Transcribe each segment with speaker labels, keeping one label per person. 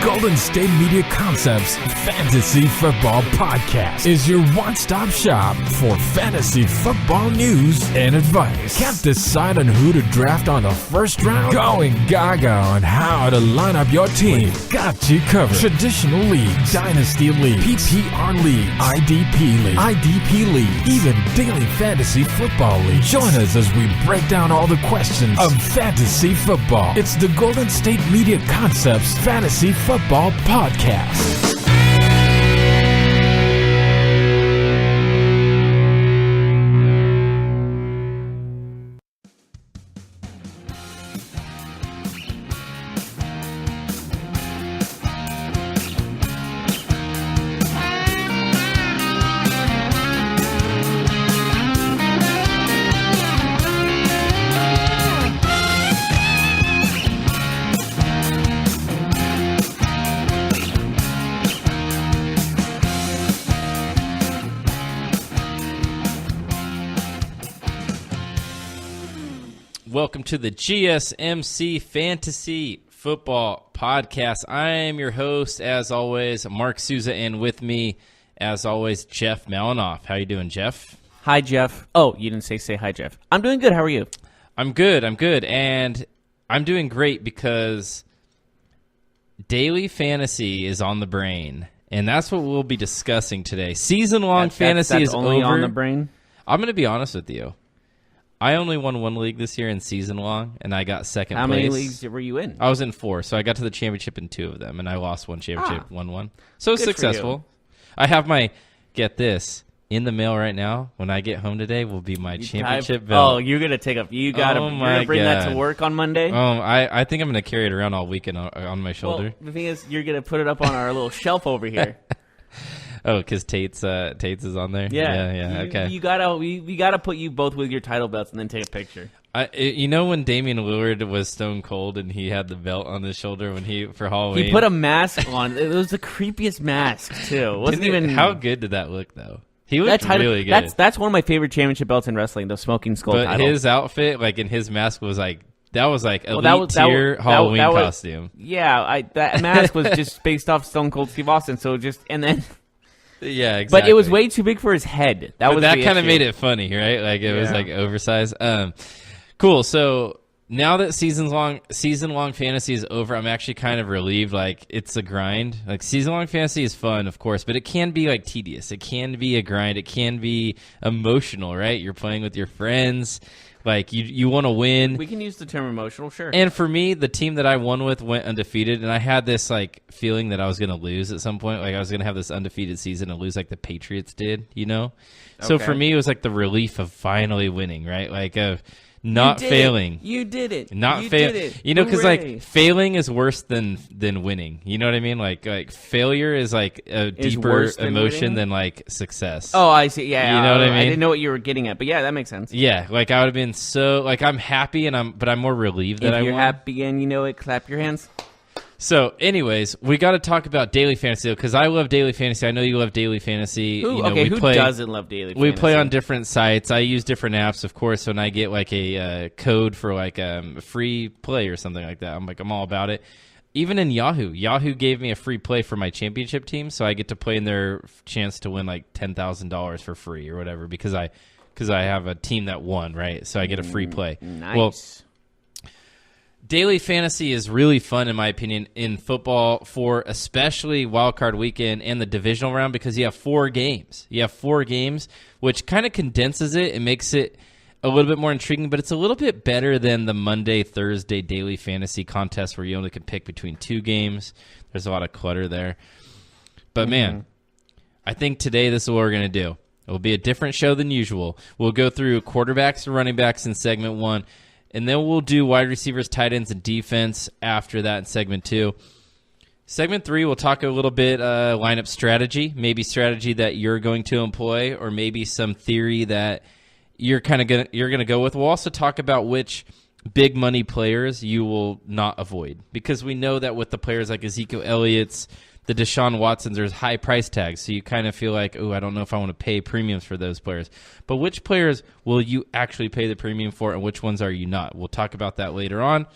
Speaker 1: Golden State Media Concepts Fantasy Football Podcast is your one-stop shop for fantasy football news and advice. Can't decide on who to draft on the first round? Going gaga on how to line up your team. Got you covered. Traditional leagues, dynasty leagues, PPR leagues, IDP leagues, even daily fantasy football leagues. Join us as we break down all the questions of fantasy football. It's the Golden State Media Concepts Fantasy Football Podcast.
Speaker 2: Welcome to the GSMC Fantasy Football Podcast. I am your host, as always, Mark Souza, and with me, as always, Jeff Malinoff. How you doing, Jeff?
Speaker 3: Hi, Jeff. Oh, you didn't say hi, Jeff. I'm doing good. How are you?
Speaker 2: I'm good, and I'm doing great because daily fantasy is on the brain, and that's what we'll be discussing today. Season-long fantasy is
Speaker 3: only
Speaker 2: over.
Speaker 3: On the brain?
Speaker 2: I'm going to be honest with you. I only won one league this year in season long, and I got second place.
Speaker 3: How many leagues were you in?
Speaker 2: I was in 4, so I got to the championship in 2 of them, and I lost one championship, won one. So it's
Speaker 3: Good
Speaker 2: successful. I have my, get this, in the mail right now. When I get home today, will be my championship belt.
Speaker 3: Oh, you're going to take up. You got to bring that to work on Monday?
Speaker 2: I think I'm going to carry it around all weekend on my shoulder.
Speaker 3: Well, the thing is, you're going to put it up on our little shelf over here.
Speaker 2: Oh, because Tate's is on there?
Speaker 3: Yeah.
Speaker 2: Okay.
Speaker 3: We gotta put you both with your title belts and then take a picture.
Speaker 2: You know when Damian Lillard was stone cold and he had the belt on his shoulder for Halloween?
Speaker 3: He put a mask on. It was the creepiest mask, too. It wasn't even...
Speaker 2: How good did that look, though? He looked really good.
Speaker 3: That's one of my favorite championship belts in wrestling, the Smoking Skull title.
Speaker 2: But his outfit, and his mask was that was elite tier Halloween costume.
Speaker 3: Yeah, that mask was just based off Stone Cold Steve Austin, and then...
Speaker 2: Yeah, exactly.
Speaker 3: But it was way too big for his head. That
Speaker 2: kind of made it funny, right? It was oversized. Cool. So now that season long fantasy is over, I'm actually kind of relieved. It's a grind. Season long fantasy is fun, of course, but it can be tedious. It can be a grind. It can be emotional, right? You're playing with your friends. You want to win.
Speaker 3: We can use the term emotional, sure.
Speaker 2: And for me, the team that I won with went undefeated, and I had this feeling that I was going to lose at some point. I was going to have this undefeated season and lose the Patriots did, So
Speaker 3: Okay.
Speaker 2: for me, it was the relief of finally winning, right? Of not failing.
Speaker 3: You did it.
Speaker 2: Not
Speaker 3: failing.
Speaker 2: Because failing is worse than winning. You know what I mean? Failure is a deeper emotion than success.
Speaker 3: Oh, I see. Yeah,
Speaker 2: you know what I mean?
Speaker 3: I didn't know what you were getting at, but yeah, that makes sense.
Speaker 2: Yeah, I would have been so I'm happy but I'm more relieved that I won.
Speaker 3: If you're happy and you know it, clap your hands.
Speaker 2: So, anyways, we got to talk about daily fantasy because I love daily fantasy. I know you love daily fantasy.
Speaker 3: Who doesn't love daily fantasy?
Speaker 2: We play on different sites. I use different apps, of course. When I get a code for a free play or something like that, I'm all about it. Even in Yahoo gave me a free play for my championship team, so I get to play in their chance to win $10,000 for free or whatever because I have a team that won, right? So I get a free play.
Speaker 3: Nice.
Speaker 2: Well, daily fantasy is really fun, in my opinion, in football for especially wildcard weekend and the divisional round because you have 4 games. You have 4 games, which kind of condenses it and makes it a little bit more intriguing, but it's a little bit better than the Monday, Thursday daily fantasy contest where you only can pick between 2 games. There's a lot of clutter there. But, man, I think today this is what we're going to do. It will be a different show than usual. We'll go through quarterbacks and running backs in segment 1. And then we'll do wide receivers, tight ends, and defense after that in segment 2. Segment 3, we'll talk a little bit lineup strategy, maybe strategy that you're going to employ, or maybe some theory that you're gonna go with. We'll also talk about which big money players you will not avoid because we know that with the players like Ezekiel Elliott's, the Deshaun Watsons, there's high price tags, so you kind of feel I don't know if I want to pay premiums for those players. But which players will you actually pay the premium for, and which ones are you not? We'll talk about that later on.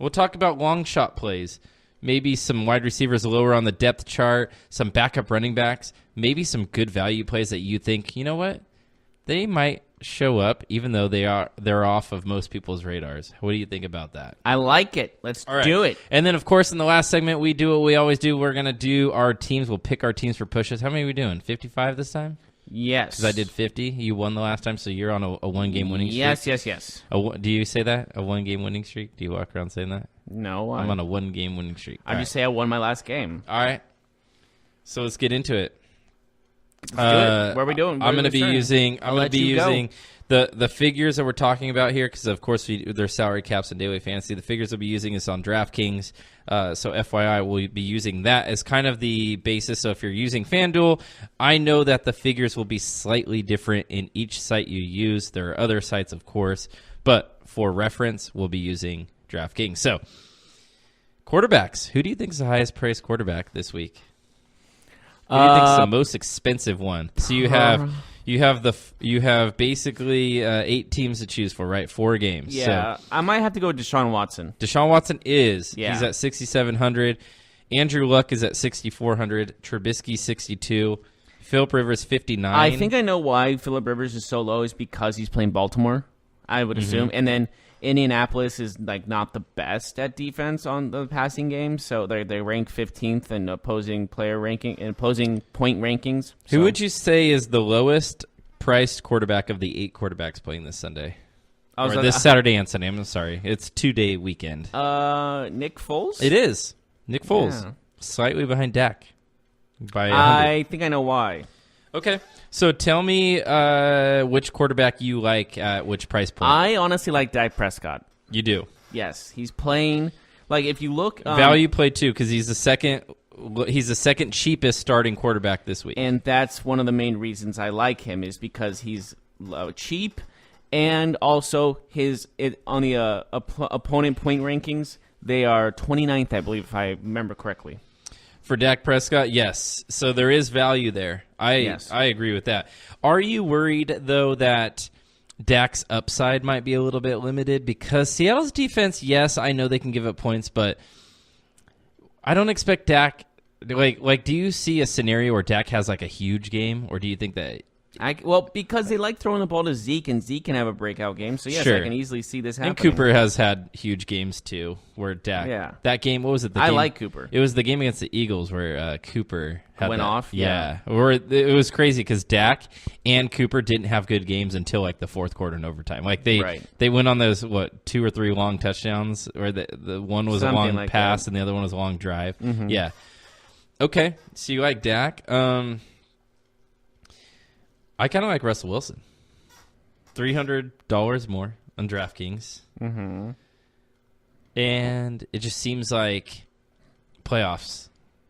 Speaker 2: We'll talk about long shot plays. maybe some wide receivers lower on the depth chart, some backup running backs, maybe some good value plays that you think, you know what, they might show up even though they're off of most people's radars. What do you think about that?
Speaker 3: I like it. Let's do it.
Speaker 2: And then, of course, in the last segment, we do what we always do. We're going to do our teams. We'll pick our teams for pushes. How many are we doing? 55 this time?
Speaker 3: Yes.
Speaker 2: Because I did 50. You won the last time, so you're on a one-game winning streak.
Speaker 3: Yes.
Speaker 2: Do you say that? A one-game winning streak? Do you walk around saying that?
Speaker 3: No.
Speaker 2: I'm on a one-game winning streak.
Speaker 3: I just say I won my last game.
Speaker 2: All right. So let's get into it.
Speaker 3: Let's do it. What are we doing?
Speaker 2: I'm going to be using the figures that we're talking about here because, of course, there's salary caps and daily fantasy. The figures we'll be using is on DraftKings. So FYI, we'll be using that as kind of the basis. So if you're using FanDuel, I know that the figures will be slightly different in each site you use. There are other sites, of course, but for reference, we'll be using DraftKings. So quarterbacks. Who do you think is the highest priced quarterback this week? Who do you think is the most expensive one? So you have basically 8 teams to choose for, right? 4 games.
Speaker 3: Yeah,
Speaker 2: so,
Speaker 3: I might have to go with Deshaun Watson.
Speaker 2: Deshaun Watson he's
Speaker 3: Yeah.
Speaker 2: at 6,700. Andrew Luck is at 6,400. Trubisky 62. Philip Rivers 59.
Speaker 3: I think I know why Philip Rivers is so low is because he's playing Baltimore, I would assume. And then Indianapolis is like not the best at defense on the passing game, so they rank 15th in opposing player ranking and opposing point rankings.
Speaker 2: Who would you say is the lowest priced quarterback of the 8 quarterbacks playing this Sunday? Or this Saturday and Sunday. I'm sorry. It's 2-day weekend.
Speaker 3: Nick Foles?
Speaker 2: It is. Nick Foles.
Speaker 3: Yeah.
Speaker 2: Slightly behind Dak. By 100.
Speaker 3: I think I know why.
Speaker 2: Okay. So tell me which quarterback you like at which price point.
Speaker 3: I honestly like Dak Prescott.
Speaker 2: You do?
Speaker 3: Yes. He's playing, like if you look.
Speaker 2: Value play too, because he's the second cheapest starting quarterback this week.
Speaker 3: And that's one of the main reasons I like him is because he's cheap, and also on the opponent point rankings, they are 29th, I believe, if I remember correctly.
Speaker 2: For Dak Prescott, yes. So there is value there. I agree with that. Are you worried, though, that Dak's upside might be a little bit limited? Because Seattle's defense, yes, I know they can give up points, but I don't expect Dak. Like, do you see a scenario where Dak has like a huge game, or do you think that?
Speaker 3: Because they like throwing the ball to Zeke, and Zeke can have a breakout game. So yes,
Speaker 2: Sure.
Speaker 3: I can easily see this happening.
Speaker 2: And Cooper has had huge games too, where Dak.
Speaker 3: Yeah.
Speaker 2: That game, what was it?
Speaker 3: I like Cooper.
Speaker 2: It was the game against the Eagles where Cooper
Speaker 3: went off.
Speaker 2: Yeah. Or it was crazy because Dak and Cooper didn't have good games until like the fourth quarter and overtime. Like they went on those 2 or 3 long touchdowns, where the one was
Speaker 3: Something
Speaker 2: a long
Speaker 3: like
Speaker 2: pass
Speaker 3: that.
Speaker 2: and the other one was a long drive.
Speaker 3: Mm-hmm.
Speaker 2: Yeah. Okay, so you like Dak. I kind of like Russell Wilson. $300 more on DraftKings.
Speaker 3: Mm-hmm.
Speaker 2: And it just seems like playoffs.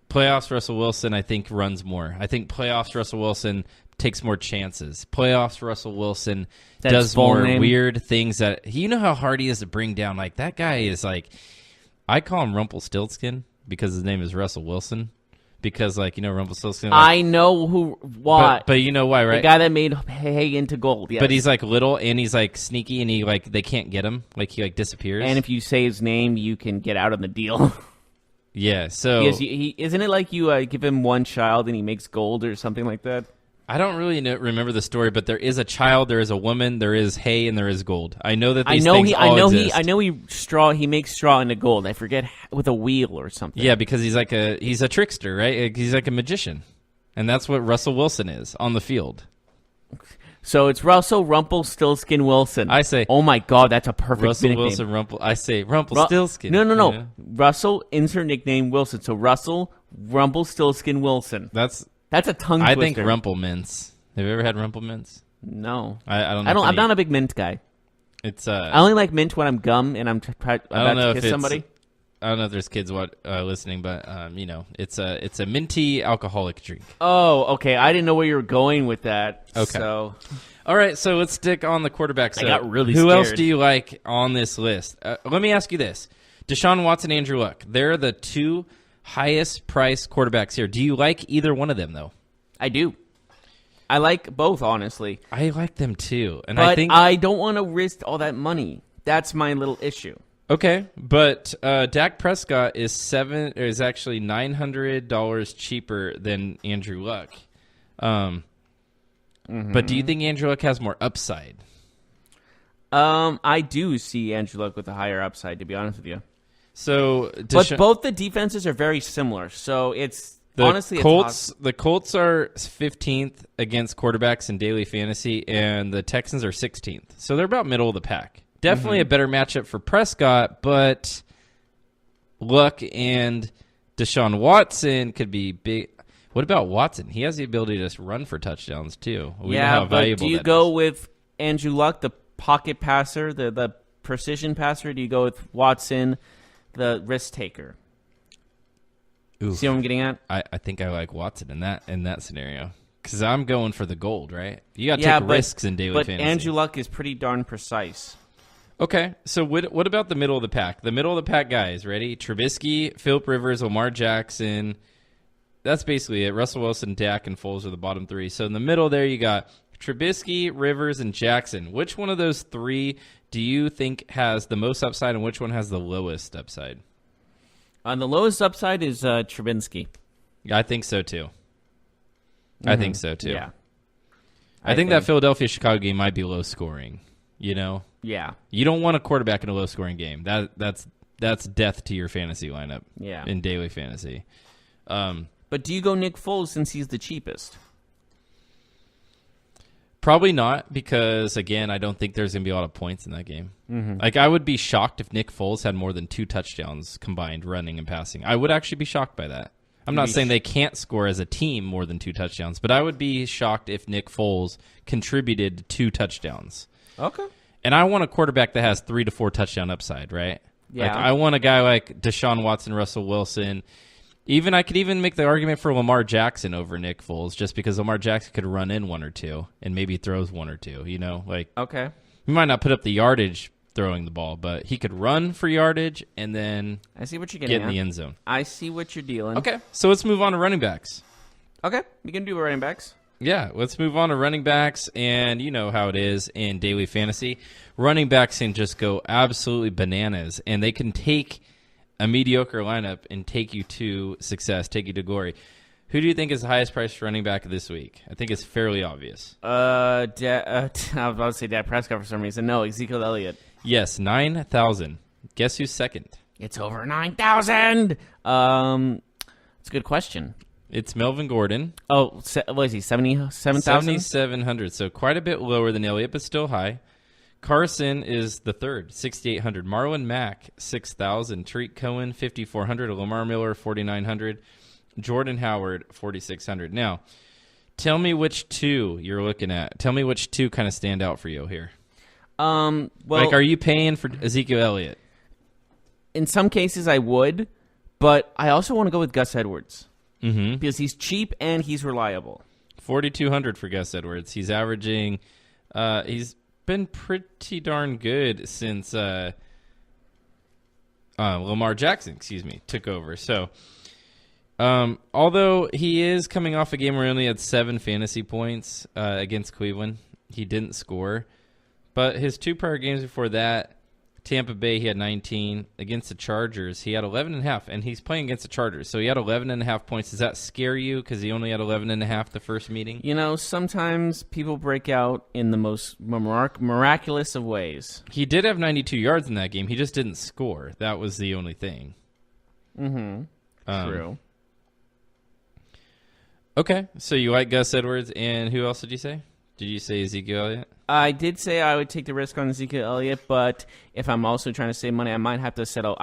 Speaker 2: Playoffs, Russell Wilson, I think, runs more. I think playoffs, Russell Wilson takes more chances. Playoffs, Russell Wilson does more weird things that... You know how hard he is to bring down? Like, that guy is like... I call him Rumpelstiltskin because his name is Russell Wilson. Because, Rumpelstiltskin...
Speaker 3: I know why.
Speaker 2: But you know why, right?
Speaker 3: The guy that made hay into gold, yes.
Speaker 2: But he's, little, and he's, sneaky, and they can't get him. He disappears.
Speaker 3: And if you say his name, you can get out of the deal.
Speaker 2: Yeah, so...
Speaker 3: Isn't it like you give him one child and he makes gold or something like that?
Speaker 2: I don't really remember the story, but there is a child, there is a woman, there is hay, and there is gold. I know that these things all exist.
Speaker 3: I know he makes straw into gold. I forget, with a wheel or something.
Speaker 2: Yeah, because he's a trickster, right? He's like a magician. And that's what Russell Wilson is on the field.
Speaker 3: So it's Russell Rumpelstiltskin Wilson.
Speaker 2: I say,
Speaker 3: oh my God, that's a perfect
Speaker 2: Russell
Speaker 3: nickname.
Speaker 2: Wilson I say Rumpelstiltskin.
Speaker 3: No.
Speaker 2: Yeah.
Speaker 3: Russell, insert nickname Wilson. So Russell Rumpelstiltskin Wilson. That's a tongue twister.
Speaker 2: I think Rumplemints. Have you ever had Rumplemints?
Speaker 3: No.
Speaker 2: I don't know.
Speaker 3: I'm not a big mint guy.
Speaker 2: It's
Speaker 3: I only like mint when I'm gum and I'm about to kiss somebody.
Speaker 2: I don't know if there's kids listening, but it's a minty alcoholic drink.
Speaker 3: Oh, okay. I didn't know where you were going with that.
Speaker 2: Okay.
Speaker 3: So,
Speaker 2: all right. So let's stick on the quarterback. So
Speaker 3: I got really
Speaker 2: Who
Speaker 3: scared.
Speaker 2: else do you like on this list? Let me ask you this: Deshaun Watson, Andrew Luck. They're the 2 highest priced quarterbacks here. Do you like either one of them though?
Speaker 3: I do. I like both, honestly.
Speaker 2: I like them too, and
Speaker 3: but
Speaker 2: I think
Speaker 3: I don't want to risk all that money. That's my little issue.
Speaker 2: Okay, but Dak Prescott is actually $900 cheaper than Andrew Luck. But do you think Andrew Luck has more upside?
Speaker 3: I do see Andrew Luck with a higher upside, to be honest with you.
Speaker 2: So,
Speaker 3: but both the defenses are very similar. So honestly,
Speaker 2: the Colts are 15th against quarterbacks in daily fantasy, and the Texans are 16th. So they're about middle of the pack. Definitely a better matchup for Prescott, but Luck and Deshaun Watson could be big. What about Watson? He has the ability to run for touchdowns, too. We know how valuable
Speaker 3: do you
Speaker 2: that
Speaker 3: go
Speaker 2: is.
Speaker 3: with Andrew Luck, the pocket passer, the precision passer? Do you go with Watson, the risk taker?
Speaker 2: Oof.
Speaker 3: See what I'm getting at?
Speaker 2: I think I like Watson in that scenario. Because I'm going for the gold, right? You got to take risks in daily fantasy.
Speaker 3: But Andrew Luck is pretty darn precise.
Speaker 2: Okay, so what about the middle of the pack? The middle of the pack guys, ready? Trubisky, Phillip Rivers, Lamar Jackson. That's basically it. Russell Wilson, Dak, and Foles are the bottom three. So in the middle there, you got Trubisky, Rivers, and Jackson. Which one of those three do you think has the most upside, and which one has the lowest upside?
Speaker 3: The lowest upside is Trubinsky.
Speaker 2: I think so, too. I think so, too.
Speaker 3: Yeah.
Speaker 2: I think that Philadelphia-Chicago game might be low scoring, you know?
Speaker 3: Yeah.
Speaker 2: You don't want a quarterback in a low-scoring game. That's death to your fantasy lineup in daily fantasy.
Speaker 3: But do you go Nick Foles since he's the cheapest?
Speaker 2: Probably not, because, again, I don't think there's going to be a lot of points in that game. Like, I would be shocked if Nick Foles had more than 2 touchdowns combined running and passing. I would actually be shocked by that. I'm not saying they can't score as a team more than 2 touchdowns, but I would be shocked if Nick Foles contributed 2 touchdowns.
Speaker 3: Okay.
Speaker 2: And I want a quarterback that has 3 to 4 touchdown upside, right?
Speaker 3: Yeah.
Speaker 2: Like, I want a guy like Deshaun Watson, Russell Wilson. I could even make the argument for Lamar Jackson over Nick Foles, just because Lamar Jackson could run in 1 or 2 and maybe throws 1 or 2. You know, like
Speaker 3: okay,
Speaker 2: he might not put up the yardage throwing the ball, but he could run for yardage and then
Speaker 3: I see what you're
Speaker 2: get in the end zone.
Speaker 3: I see what you're dealing.
Speaker 2: Okay, so let's move on to running backs.
Speaker 3: Okay, we can do running backs.
Speaker 2: Yeah, let's move on to running backs, and you know how it is in daily fantasy. Running backs can just go absolutely bananas, and they can take a mediocre lineup and take you to success, take you to glory. Who do you think is the highest priced running back this week? I think it's fairly obvious.
Speaker 3: I was about to say Dak Prescott for some reason. No, Ezekiel Elliott.
Speaker 2: Yes, 9,000. Guess who's second?
Speaker 3: It's over 9,000. It's a good question.
Speaker 2: It's Melvin Gordon.
Speaker 3: Oh, what is he, 77,000?
Speaker 2: 7,700, so quite a bit lower than Elliott, but still high. Carson is the third, 6,800. Marlon Mack, 6,000. Tariq Cohen, 5,400. Lamar Miller, 4,900. Jordan Howard, 4,600. Now, tell me which 2 you're looking at. Tell me which 2 kind of stand out for you here.
Speaker 3: Well,
Speaker 2: like, are you paying for Ezekiel Elliott?
Speaker 3: In some cases, I would, but I also want to go with Gus Edwards
Speaker 2: because
Speaker 3: he's cheap and he's reliable.
Speaker 2: 4,200 for Gus Edwards. He's averaging. He's been pretty darn good since Lamar Jackson, took over. So, although he is coming off a game where he only had 7 fantasy points against Cleveland, he didn't score. But his 2 prior games before that, Tampa Bay, he had 19. Against the Chargers, he had 11.5, and he's playing against the Chargers, so he had 11.5 points. Does that scare you because he only had 11.5 the first meeting?
Speaker 3: You know, sometimes people break out in the most miraculous of ways.
Speaker 2: He did have 92 yards in that game. He just didn't score. That was the only thing.
Speaker 3: True.
Speaker 2: Okay, so you like Gus Edwards, and who else did you say? Did you say Ezekiel Elliott?
Speaker 3: I did say I would take the risk on Ezekiel Elliott, but if I'm also trying to save money, I might have to settle.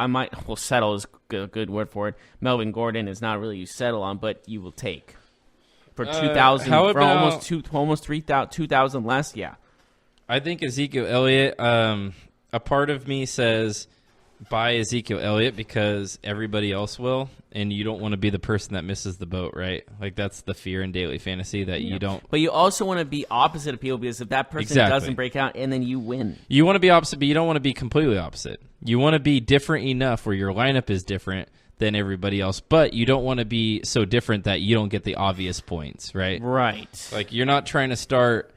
Speaker 3: Settle is a good word for it. Melvin Gordon is not really you settle on, but you will take. For 2,000, for almost 3,000, 2,000 less, yeah.
Speaker 2: I think Ezekiel Elliott, a part of me says buy Ezekiel Elliott because everybody else will, and you don't want to be the person that misses the boat, right? Like, that's the fear in daily fantasy that you don't.
Speaker 3: But you also want to be opposite of people because if that person doesn't break out, and then you win.
Speaker 2: You want to be opposite, but you don't want to be completely opposite. You want to be different enough where your lineup is different than everybody else, but you don't want to be so different that you don't get the obvious points, right?
Speaker 3: Right.
Speaker 2: Like, you're not trying to start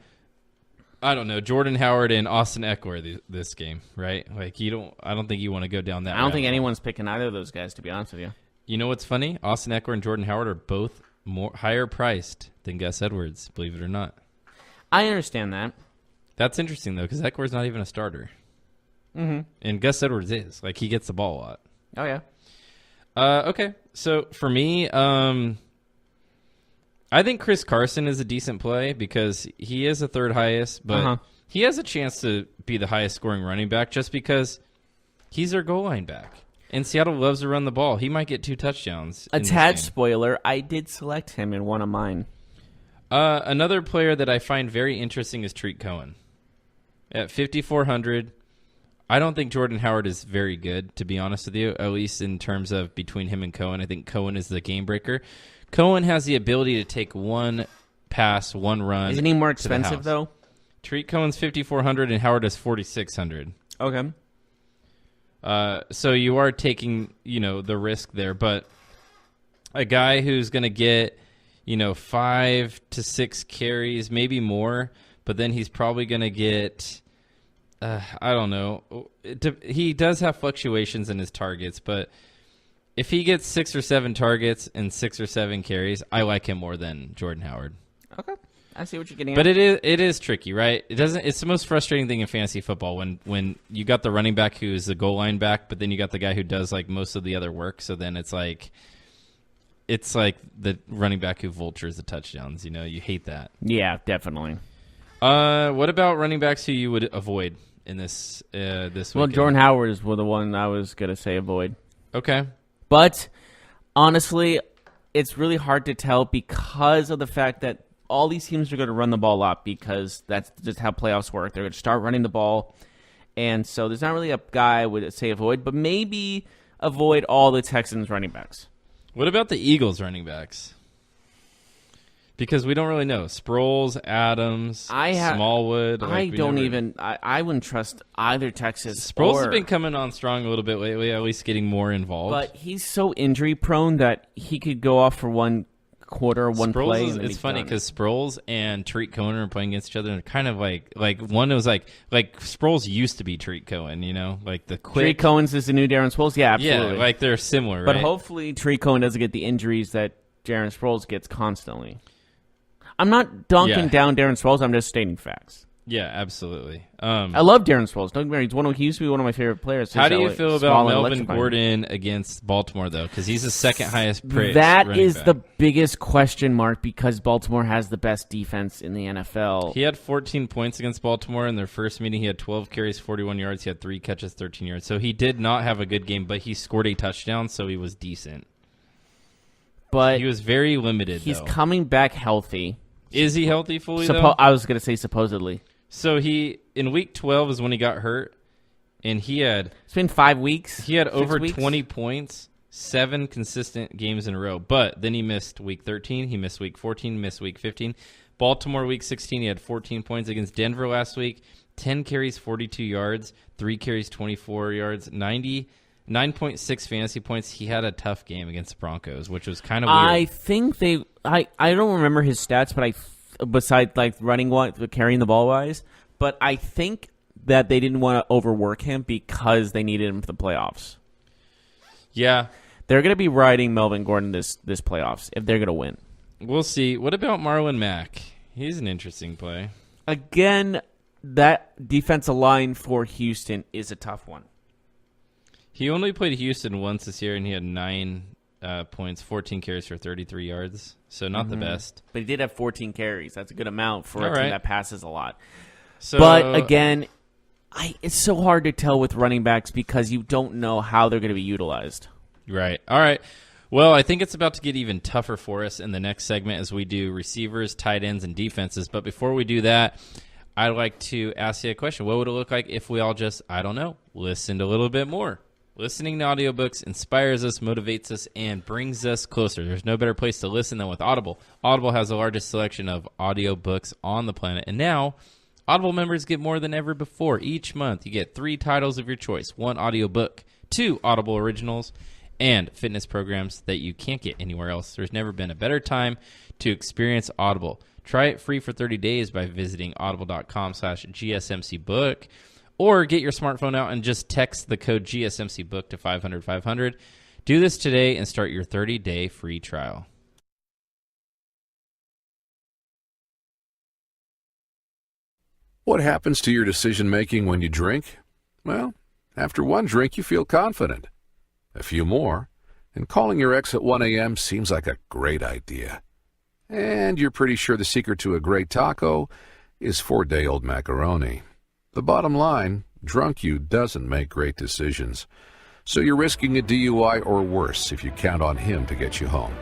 Speaker 2: I don't know, Jordan Howard and Austin Eckler this game, right? Like I don't think you want to go down that.
Speaker 3: I don't think anyone's picking either of those guys, to be honest with you.
Speaker 2: You know what's funny? Austin Eckler and Jordan Howard are both higher priced than Gus Edwards, believe it or not.
Speaker 3: I understand that.
Speaker 2: That's interesting though, because Eckler's not even a starter, and Gus Edwards is. Like, he gets the ball a lot.
Speaker 3: Oh yeah.
Speaker 2: Okay, so for me, I think Chris Carson is a decent play because he is the third highest, but he has a chance to be the highest scoring running back just because he's their goal line back. And Seattle loves to run the ball. He might get 2 touchdowns.
Speaker 3: A tad spoiler, I did select him in one of mine.
Speaker 2: Another player that I find very interesting is Tariq Cohen. At 5,400, I don't think Jordan Howard is very good, to be honest with you, at least in terms of between him and Cohen. I think Cohen is the game breaker. Cohen has the ability to take one pass, one run.
Speaker 3: Isn't he more expensive, though?
Speaker 2: Tariq Cohen's 5,400 and Howard is 4,600.
Speaker 3: Okay.
Speaker 2: So you are taking, the risk there, but a guy who's going to get, 5 to 6 carries, maybe more, but then he's probably going to get, I don't know. He does have fluctuations in his targets, but if he gets 6 or 7 targets and 6 or 7 carries, I like him more than Jordan Howard.
Speaker 3: Okay. I see what you're getting at.
Speaker 2: But it is tricky, right? It's the most frustrating thing in fantasy football when you got the running back who is the goal line back, but then you got the guy who does like most of the other work. So then it's like the running back who vultures the touchdowns. You hate that.
Speaker 3: Yeah, definitely.
Speaker 2: What about running backs who you would avoid in this weekend?
Speaker 3: Well, Jordan Howard is the one I was gonna say avoid.
Speaker 2: Okay.
Speaker 3: But honestly, it's really hard to tell because of the fact that all these teams are going to run the ball up because that's just how playoffs work. They're going to start running the ball. And so there's not really a guy I would say avoid, but maybe avoid all the Texans running backs.
Speaker 2: What about the Eagles running backs? Because we don't really know. Sproles, Adams, Smallwood.
Speaker 3: I wouldn't trust either Texas.
Speaker 2: Sproles has been coming on strong a little bit lately, at least getting more involved.
Speaker 3: But he's so injury prone that he could go off for one quarter, one play.
Speaker 2: It's funny because Sproles and Tariq Cohen are playing against each other, and kind of like one was like Sproles used to be Tariq Cohen, like the quick.
Speaker 3: Tariq Cohen's is the new Darren Sproles, yeah, absolutely.
Speaker 2: Yeah, like they're similar,
Speaker 3: but
Speaker 2: right?
Speaker 3: hopefully Tariq Cohen doesn't get the injuries that Darren Sproles gets constantly. I'm not dunking down Darren Sproles. I'm just stating facts.
Speaker 2: Yeah, absolutely.
Speaker 3: I love Darren Sproles. Don't get me wrong. He used to be one of my favorite players.
Speaker 2: How do you feel about Melvin Gordon against Baltimore, though? Because he's the second highest praised
Speaker 3: That is
Speaker 2: back.
Speaker 3: The biggest question mark because Baltimore has the best defense in the NFL.
Speaker 2: He had 14 points against Baltimore in their first meeting. He had 12 carries, 41 yards. He had 3 catches, 13 yards. So he did not have a good game, but he scored a touchdown, so he was decent.
Speaker 3: But
Speaker 2: he was very limited,
Speaker 3: He's coming back healthy.
Speaker 2: Is he healthy fully, though?
Speaker 3: I was going to say supposedly.
Speaker 2: So in week 12 is when he got hurt, and it's
Speaker 3: been 5 weeks.
Speaker 2: He had over 20 points, 7 consistent games in a row. But then he missed week 13, he missed week 14, missed week 15. Baltimore week 16, he had 14 points against Denver last week. 10 carries, 42 yards, 3 carries, 24 yards, 9.6 fantasy points. He had a tough game against the Broncos, which was kind of weird.
Speaker 3: I think I don't remember his stats, but besides carrying the ball wise, but I think that they didn't want to overwork him because they needed him for the playoffs.
Speaker 2: Yeah.
Speaker 3: They're going to be riding Melvin Gordon this playoffs if they're going to win.
Speaker 2: We'll see. What about Marlon Mack? He's an interesting play.
Speaker 3: Again, that defensive line for Houston is a tough one.
Speaker 2: He only played Houston once this year, and he had 9 points, 14 carries for 33 yards. So not the best.
Speaker 3: But he did have 14 carries. That's a good amount for a team that passes a lot.
Speaker 2: So,
Speaker 3: but again, it's so hard to tell with running backs because you don't know how they're going to be utilized.
Speaker 2: Right. All right. Well, I think it's about to get even tougher for us in the next segment as we do receivers, tight ends, and defenses. But before we do that, I'd like to ask you a question. What would it look like if we all just, listened a little bit more? Listening to audiobooks inspires us, motivates us, and brings us closer. There's no better place to listen than with Audible. Audible has the largest selection of audiobooks on the planet. And now, Audible members get more than ever before. Each month, you get 3 titles of your choice, 1 audiobook, 2 Audible originals, and fitness programs that you can't get anywhere else. There's never been a better time to experience Audible. Try it free for 30 days by visiting audible.com/GSMCbook, or get your smartphone out and just text the code GSMCbook to 500-500. Do this today and start your 30-day free trial.
Speaker 4: What happens to your decision-making when you drink? Well, after one drink, you feel confident. A few more, and calling your ex at 1 a.m. seems like a great idea. And you're pretty sure the secret to a great taco is 4-day-old macaroni. The bottom line, drunk you doesn't make great decisions. So you're risking a DUI or worse if you count on him to get you home.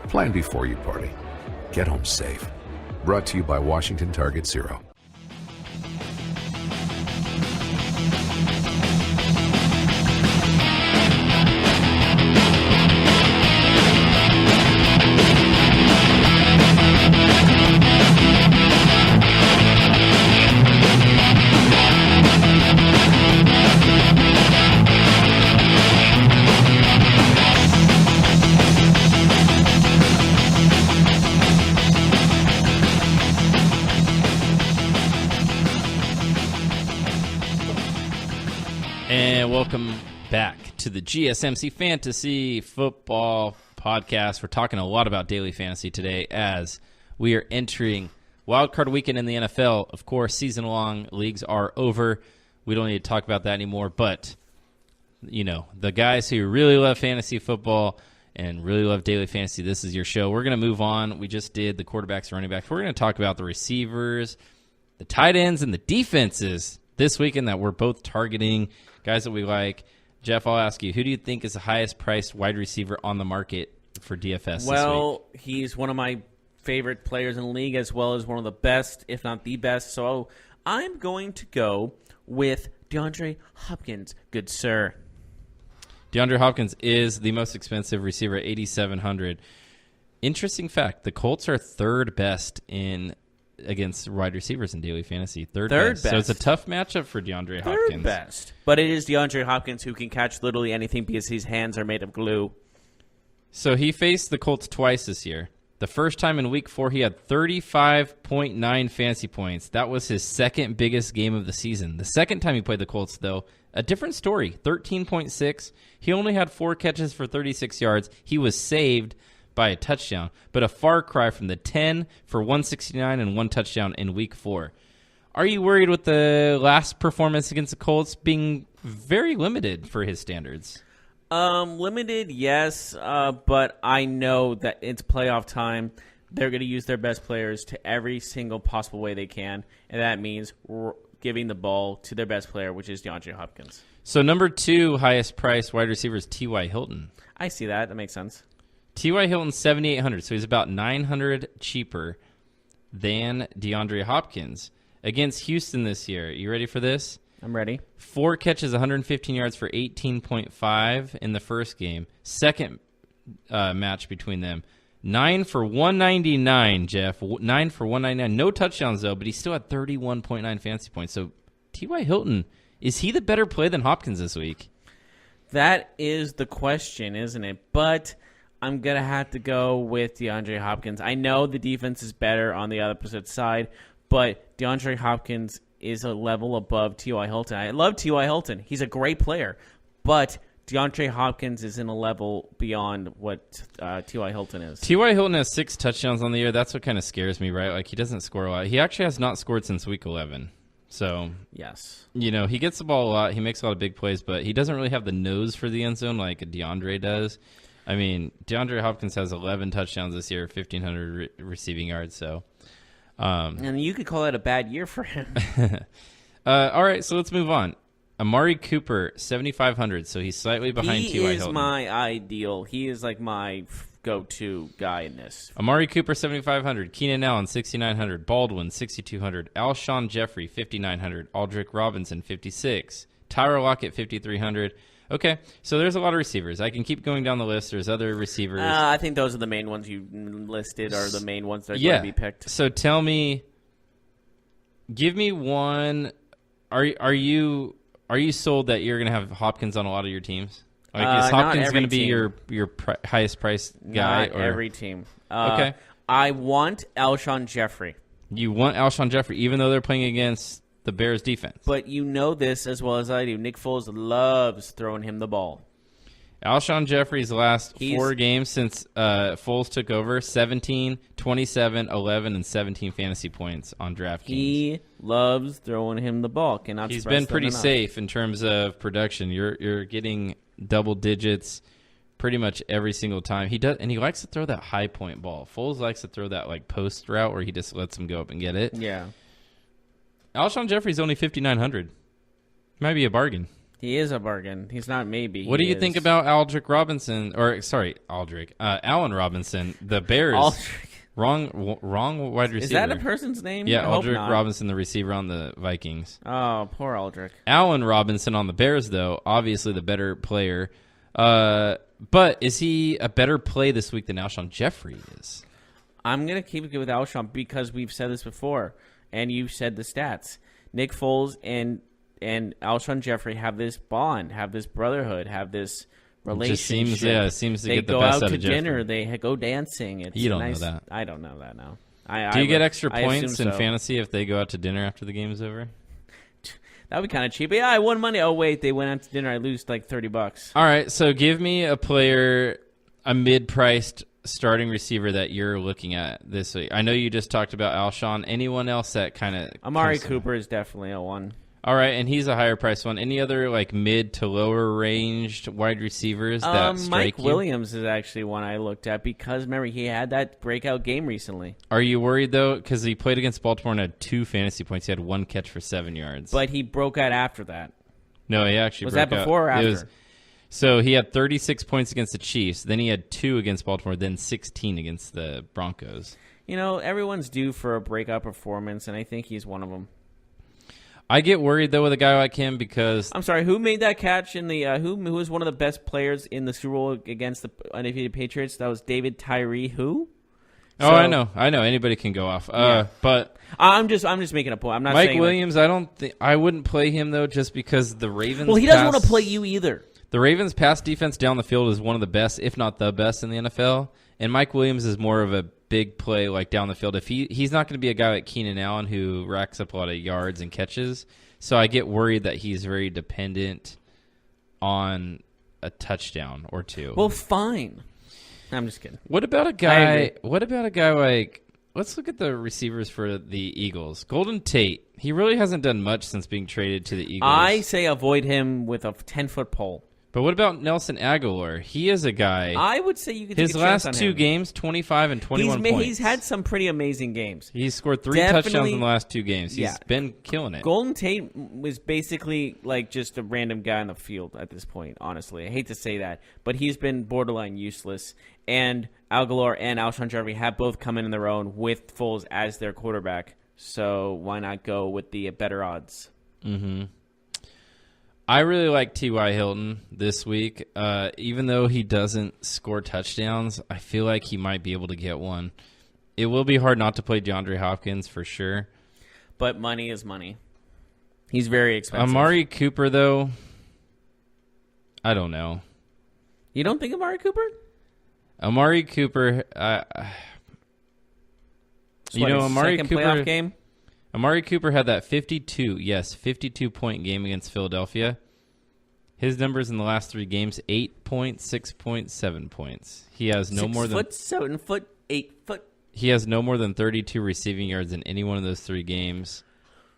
Speaker 4: Plan before you party. Get home safe. Brought to you by Washington Target Zero.
Speaker 2: And welcome back to the GSMC Fantasy Football Podcast. We're talking a lot about daily fantasy today as we are entering wildcard weekend in the NFL. Of course, season-long leagues are over. We don't need to talk about that anymore. But, you know, the guys who really love fantasy football and really love daily fantasy, this is your show. We're going to move on. We just did the quarterbacks, running backs. We're going to talk about the receivers, the tight ends, and the defenses this weekend that we're both targeting, guys that we like. Jeff, I'll ask you, who do you think is the highest priced wide receiver on the market for DFS this week?
Speaker 3: Well, he's one of my favorite players in the league, as well as one of the best, if not the best. So I'm going to go with DeAndre Hopkins, good sir.
Speaker 2: DeAndre Hopkins is the most expensive receiver at $8,700. Interesting fact, the Colts are third best against wide receivers in daily fantasy. Third best. So it's a tough matchup for DeAndre Hopkins.
Speaker 3: Third best. But it is DeAndre Hopkins who can catch literally anything because his hands are made of glue.
Speaker 2: So he faced the Colts twice this year. The first time in Week 4, he had 35.9 fantasy points. That was his second biggest game of the season. The second time he played the Colts, though, a different story, 13.6. He only had 4 catches for 36 yards. He was saved by a touchdown, but a far cry from the 10 for 169 and 1 touchdown in Week 4. Are you worried with the last performance against the Colts being very limited for his standards?
Speaker 3: Limited, yes, but I know that it's playoff time. They're going to use their best players to every single possible way they can, and that means giving the ball to their best player, which is DeAndre Hopkins.
Speaker 2: So number 2 highest priced wide receiver is T.Y. Hilton.
Speaker 3: I see that. That makes sense.
Speaker 2: T.Y. Hilton's $7,800, so he's about $900 cheaper than DeAndre Hopkins. Against Houston this year, you ready for this?
Speaker 3: I'm ready.
Speaker 2: 4 catches, 115 yards for 18.5 in the first game. Second match between them, 9 for 199, Jeff. 9 for 199. No touchdowns, though, but he still had 31.9 fantasy points. So T.Y. Hilton, is he the better play than Hopkins this week?
Speaker 3: That is the question, isn't it? But I'm going to have to go with DeAndre Hopkins. I know the defense is better on the opposite side, but DeAndre Hopkins is a level above T.Y. Hilton. I love T.Y. Hilton. He's a great player, but DeAndre Hopkins is in a level beyond what T.Y. Hilton is.
Speaker 2: T.Y. Hilton has 6 touchdowns on the year. That's what kind of scares me, right? Like, he doesn't score a lot. He actually has not scored since Week 11. So,
Speaker 3: yes,
Speaker 2: you know, he gets the ball a lot. He makes a lot of big plays, but he doesn't really have the nose for the end zone like DeAndre does. I mean, DeAndre Hopkins has 11 touchdowns this year, 1,500 receiving yards. So,
Speaker 3: and you could call that a bad year for him.
Speaker 2: All right, so let's move on. Amari Cooper, 7,500, so he's slightly behind T.Y. Hilton.
Speaker 3: He is my ideal. He is like my go-to guy in this.
Speaker 2: Amari Cooper, 7,500. Keenan Allen, 6,900. Baldwin, 6,200. Alshon Jeffrey, 5,900. Aldrick Robinson, 56. Tyler Lockett, 5,300. Okay, so there's a lot of receivers. I can keep going down the list. There's other receivers.
Speaker 3: I think those are the main ones you listed are the main ones that are going to be picked.
Speaker 2: So tell me, give me one. Are you sold that you're going to have Hopkins on a lot of your teams? Like, is
Speaker 3: Not
Speaker 2: Hopkins
Speaker 3: every
Speaker 2: going to be
Speaker 3: team.
Speaker 2: your highest priced guy?
Speaker 3: Not
Speaker 2: or
Speaker 3: every team.
Speaker 2: Okay.
Speaker 3: I want Alshon Jeffrey.
Speaker 2: You want Alshon Jeffrey, even though they're playing against the Bears defense.
Speaker 3: But you know this as well as I do. Nick Foles loves throwing him the ball.
Speaker 2: Alshon Jeffrey's last 4 games since Foles took over, 17, 27, 11, and 17 fantasy points on DraftKings.
Speaker 3: He loves throwing him the ball. Cannot
Speaker 2: He's
Speaker 3: stress
Speaker 2: been
Speaker 3: that
Speaker 2: pretty
Speaker 3: enough.
Speaker 2: safe in terms of production. You're getting double digits pretty much every single time. He does, and he likes to throw that high point ball. Foles likes to throw that like post route where he just lets him go up and get it.
Speaker 3: Yeah.
Speaker 2: Alshon Jeffrey's only 5,900. Might be a bargain.
Speaker 3: He is a bargain. He's not maybe.
Speaker 2: What do you think about Allen Robinson, Allen Robinson, the Bears?
Speaker 3: Aldrick?
Speaker 2: Wrong wide receiver.
Speaker 3: Is that a person's name?
Speaker 2: Yeah,
Speaker 3: I hope
Speaker 2: Aldrick
Speaker 3: not.
Speaker 2: Robinson, the receiver on the Vikings.
Speaker 3: Oh, poor Aldrick.
Speaker 2: Allen Robinson on the Bears, though, obviously the better player. But is he a better play this week than Alshon Jeffrey is?
Speaker 3: I'm going to keep it with Alshon because we've said this before, and you said the stats. Nick Foles and Alshon Jeffrey have this bond, have this brotherhood, have this relationship.
Speaker 2: It seems to
Speaker 3: they
Speaker 2: get the
Speaker 3: go
Speaker 2: best
Speaker 3: out
Speaker 2: out
Speaker 3: to
Speaker 2: of Jeffrey.
Speaker 3: dinner. They go dancing. It's
Speaker 2: You don't
Speaker 3: nice,
Speaker 2: know that.
Speaker 3: I don't know that now.
Speaker 2: Do you get extra
Speaker 3: I
Speaker 2: points
Speaker 3: assume
Speaker 2: in
Speaker 3: so.
Speaker 2: fantasy if they go out to dinner after the game's over?
Speaker 3: That would be kind of cheap. But yeah, I won money. Oh wait, they went out to dinner. I lose like $30.
Speaker 2: All right, so give me a player, a mid-priced starting receiver that you're looking at this week. I know you just talked about Alshon. Anyone else that kind of
Speaker 3: Amari Cooper is definitely a one.
Speaker 2: All right, and he's a higher priced one. Any other like mid to lower ranged wide receivers that strike
Speaker 3: Mike
Speaker 2: you?
Speaker 3: Williams is actually one I looked at because remember he had that breakout game recently.
Speaker 2: Are you worried though? Because he played against Baltimore and had 2 fantasy points. He had 1 catch for 7 yards.
Speaker 3: But he broke out after that.
Speaker 2: No, he actually
Speaker 3: Was
Speaker 2: broke
Speaker 3: that
Speaker 2: out.
Speaker 3: before or
Speaker 2: It
Speaker 3: after?
Speaker 2: was- so he had 36 points against the Chiefs. Then he had 2 against Baltimore. Then 16 against the Broncos.
Speaker 3: You know, everyone's due for a breakout performance, and I think he's one of them.
Speaker 2: I get worried though with a guy like him because
Speaker 3: I'm sorry, who made that catch in the who was one of the best players in the Super Bowl against the undefeated Patriots? That was David Tyree. Who?
Speaker 2: I know anybody can go off.
Speaker 3: Yeah.
Speaker 2: But
Speaker 3: I'm just making a point. I'm not
Speaker 2: Mike
Speaker 3: saying
Speaker 2: Williams, I wouldn't play him though just because the Ravens.
Speaker 3: Well, he doesn't want to play you either.
Speaker 2: The Ravens' pass defense down the field is one of the best, if not the best, in the NFL. And Mike Williams is more of a big play, like down the field. If he's not going to be a guy like Keenan Allen who racks up a lot of yards and catches. So I get worried that he's very dependent on a touchdown or 2.
Speaker 3: Well, fine. I'm just kidding.
Speaker 2: What about a
Speaker 3: I
Speaker 2: guy?
Speaker 3: agree.
Speaker 2: What about a guy like? Let's look at the receivers for the Eagles. Golden Tate. He really hasn't done much since being traded to the Eagles.
Speaker 3: I say avoid him with a 10-foot pole.
Speaker 2: But what about Nelson Aguilar? He is a guy.
Speaker 3: I would say you could
Speaker 2: His
Speaker 3: take a chance
Speaker 2: last
Speaker 3: on
Speaker 2: 2
Speaker 3: him.
Speaker 2: games, 25 and 21 points.
Speaker 3: He's had some pretty amazing games.
Speaker 2: He's scored 3
Speaker 3: Definitely-
Speaker 2: touchdowns in the last 2 games. He's
Speaker 3: Yeah.
Speaker 2: been killing it.
Speaker 3: Golden Tate was basically like just a random guy on the field at this point, honestly. I hate to say that, but he's been borderline useless. And Aguilar and Alshon Jeffrey have both come in their own with Foles as their quarterback. So why not go with the better odds?
Speaker 2: Mm-hmm. I really like T.Y. Hilton this week. Even though he doesn't score touchdowns, I feel like he might be able to get one. It will be hard not to play DeAndre Hopkins for sure.
Speaker 3: But money is money. He's very expensive.
Speaker 2: Amari Cooper, though, I don't know.
Speaker 3: You don't think Amari Cooper?
Speaker 2: Amari Cooper, Amari
Speaker 3: second
Speaker 2: Cooper.
Speaker 3: playoff game.
Speaker 2: Amari Cooper had that 52-point game against Philadelphia. His numbers in the last 3 games: 8 points, 6 points, 7 points. He has no
Speaker 3: 6
Speaker 2: more than
Speaker 3: foot, 7 foot, 8 foot.
Speaker 2: He has no more than 32 receiving yards in any one of those 3 games.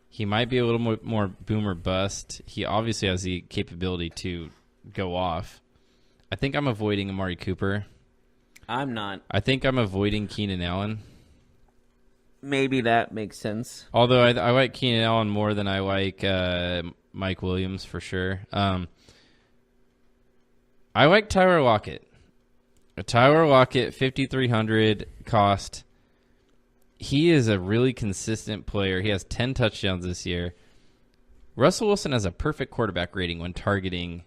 Speaker 2: He might be a little more boom or bust. He obviously has the capability to go off. I think I'm avoiding Amari Cooper.
Speaker 3: I'm not.
Speaker 2: I think I'm avoiding Keenan Allen.
Speaker 3: Maybe that makes sense.
Speaker 2: Although I like Keenan Allen more than I like Mike Williams for sure. I like Tyler Lockett. Tyler Lockett, 5,300 cost. He is a really consistent player. He has 10 touchdowns this year. Russell Wilson has a perfect quarterback rating when targeting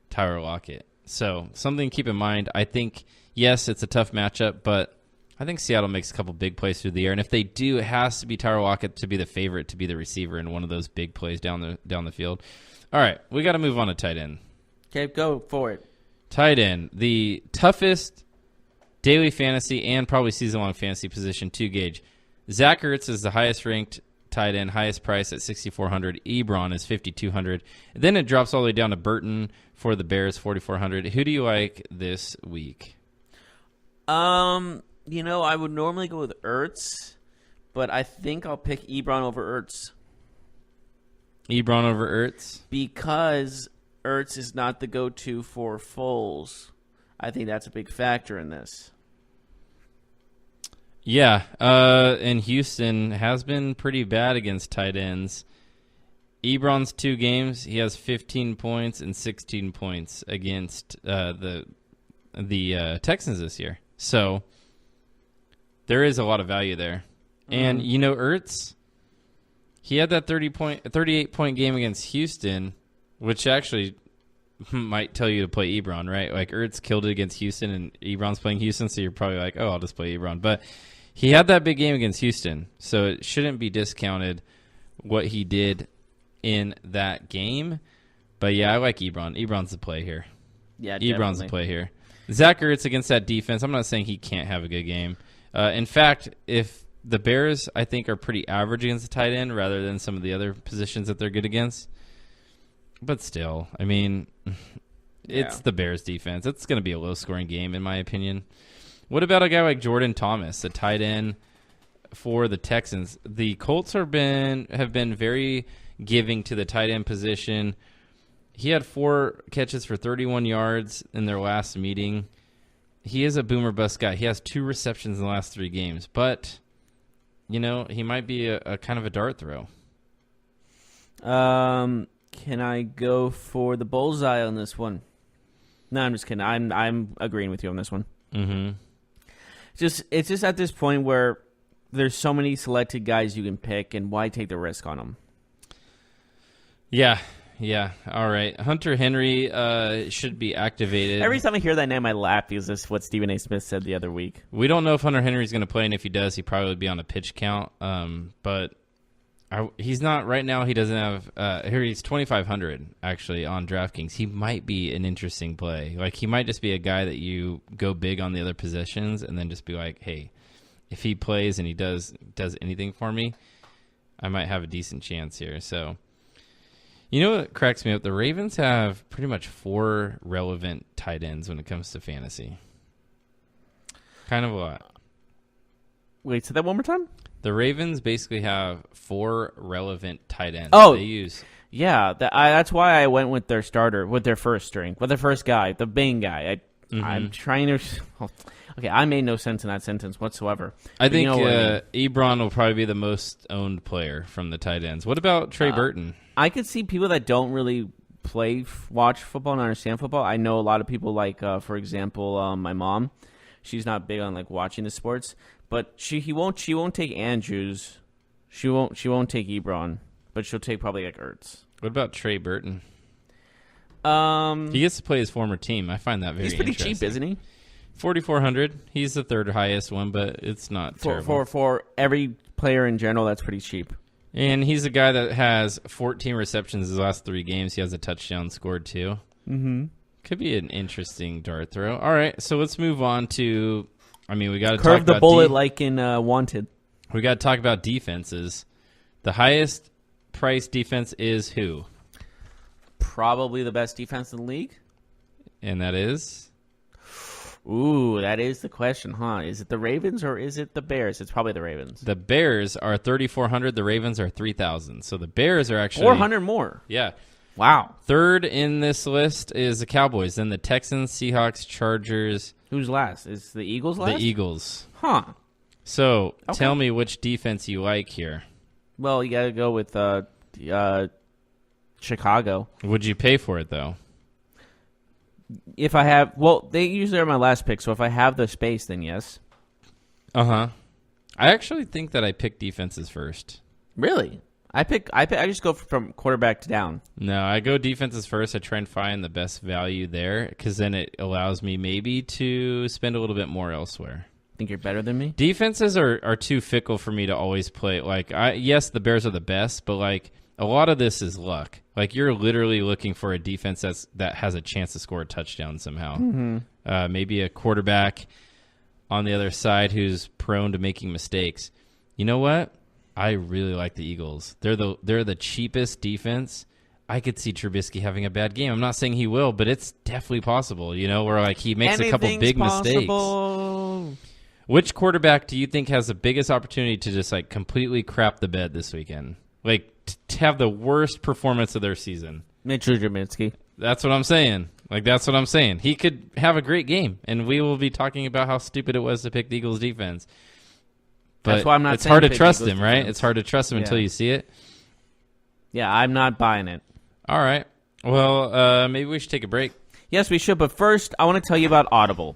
Speaker 2: Tyler Lockett. So something to keep in mind. I think, yes, it's a tough matchup, but I think Seattle makes a couple big plays through the air. And if they do, it has to be Tyler Lockett to be the favorite, to be the receiver in one of those big plays down the field. All right, we got to move on to tight end.
Speaker 3: Okay, go for it.
Speaker 2: Tight end, the toughest daily fantasy and probably season-long fantasy position to gauge. Zach Ertz is the highest-ranked tight end, highest price at $6,400. Ebron is $5,200. Then it drops all the way down to Burton for the Bears, $4,400. Who do you like this week?
Speaker 3: I would normally go with Ertz, but I think I'll pick Ebron over Ertz.
Speaker 2: Ebron over Ertz?
Speaker 3: Because Ertz is not the go-to for Foles. I think that's a big factor in this.
Speaker 2: Yeah, and Houston has been pretty bad against tight ends. Ebron's 2 games, he has 15 points and 16 points against the Texans this year. So there is a lot of value there. And, Ertz, he had that 38-point game against Houston, which actually might tell you to play Ebron, right? Like, Ertz killed it against Houston, and Ebron's playing Houston, so you're probably like, oh, I'll just play Ebron. But he had that big game against Houston, so it shouldn't be discounted what he did in that game. But, yeah, I like Ebron. Ebron's the play here.
Speaker 3: Yeah,
Speaker 2: Ebron's
Speaker 3: definitely.
Speaker 2: the play here. Zach Ertz against that defense, I'm not saying he can't have a good game. In fact, if the Bears, I think, are pretty average against the tight end rather than some of the other positions that they're good against. But still, I mean, it's the Bears defense. It's going to be a low-scoring game, in my opinion. What about a guy like Jordan Thomas, a tight end for the Texans? The Colts have been very giving to the tight end position. He had 4 catches for 31 yards in their last meeting. He is a boomer bust guy. He has 2 receptions in the last 3 games, but he might be a kind of a dart throw.
Speaker 3: Can I go for the bullseye on this one? No, I'm just kidding. I'm agreeing with you on this one.
Speaker 2: Mm-hmm.
Speaker 3: It's just at this point where there's so many selected guys you can pick, and why take the risk on them?
Speaker 2: Yeah. All right. Hunter Henry should be activated.
Speaker 3: Every time I hear that name, I laugh because that's what Stephen A. Smith said the other week.
Speaker 2: We don't know if Hunter Henry's going to play, and if he does, he probably would be on a pitch count. But he's not right now. He doesn't have here. He's 2,500 actually on DraftKings. He might be an interesting play. Like, he might just be a guy that you go big on the other positions, and then just be like, hey, if he plays and he does anything for me, I might have a decent chance here. So. You know what cracks me up? The Ravens have pretty much 4 relevant tight ends when it comes to fantasy. Kind of a lot.
Speaker 3: Wait, say that one more time?
Speaker 2: The Ravens basically have 4 relevant tight ends.
Speaker 3: Oh,
Speaker 2: they use.
Speaker 3: Yeah, that's why I went with their starter, with their first guy, the main guy. I'm trying to. Okay, I made no sense in that sentence whatsoever.
Speaker 2: I think Ebron will probably be the most owned player from the tight ends. What about Trey Burton?
Speaker 3: I could see people that don't really watch football and understand football. I know a lot of people like, for example, my mom. She's not big on watching the sports, but she won't take Andrews. She won't take Ebron, but she'll take probably Ertz.
Speaker 2: What about Trey Burton? He gets to play his former team. I find that very
Speaker 3: interesting. He's pretty cheap, isn't he?
Speaker 2: 4,400. He's the 3rd highest one, but it's not terrible.
Speaker 3: For every player in general, that's pretty cheap.
Speaker 2: And he's a guy that has 14 receptions his last 3 games. He has a touchdown scored too.
Speaker 3: Mm-hmm.
Speaker 2: Could be an interesting dart throw. All right, so let's move on to. We got to talk
Speaker 3: curve the
Speaker 2: about
Speaker 3: bullet like in Wanted.
Speaker 2: We got to talk about defenses. The highest price defense is who?
Speaker 3: Probably the best defense in the league.
Speaker 2: And that is.
Speaker 3: Ooh, that is the question, huh? Is it the Ravens or is it the Bears? It's probably the Ravens.
Speaker 2: The Bears are 3,400. The Ravens are 3,000. So the Bears are actually
Speaker 3: 400 more.
Speaker 2: Yeah.
Speaker 3: Wow.
Speaker 2: 3rd in this list is the Cowboys. Then the Texans, Seahawks, Chargers.
Speaker 3: Who's last? Is the Eagles last?
Speaker 2: The Eagles.
Speaker 3: Huh.
Speaker 2: So tell me which defense you like here.
Speaker 3: Well, you got to go with Chicago.
Speaker 2: Would you pay for it though?
Speaker 3: If I have, they usually are my last pick, so if I have the space, then yes.
Speaker 2: I actually think that I pick defenses first.
Speaker 3: Really? I just go from quarterback to down.
Speaker 2: No, I go defenses first. I try and find the best value there because then it allows me maybe to spend a little bit more elsewhere.
Speaker 3: Think you're better than me?
Speaker 2: Defenses are too fickle for me to always play. Yes, the Bears are the best, but a lot of this is luck. Like, you're literally looking for a defense that has a chance to score a touchdown somehow. Maybe a quarterback on the other side who's prone to making mistakes. You know what? I really like the Eagles. They're the cheapest defense. I could see Trubisky having a bad game. I'm not saying he will, but it's definitely possible, where like he makes a couple big mistakes. Which quarterback do you think has the biggest opportunity to just like completely crap the bed this weekend? Like to have the worst performance of their season?
Speaker 3: Mitchell Trubisky.
Speaker 2: That's what I'm saying. That's what I'm saying. He could have a great game, and we will be talking about how stupid it was to pick the Eagles defense. But
Speaker 3: that's why I'm not
Speaker 2: it's hard to
Speaker 3: pick
Speaker 2: trust
Speaker 3: Eagles
Speaker 2: him, right?
Speaker 3: defense.
Speaker 2: It's hard to trust him until you see it.
Speaker 3: Yeah, I'm not buying it.
Speaker 2: All right. Well, maybe we should take a break.
Speaker 3: Yes, we should. But first, I want to tell you about Audible.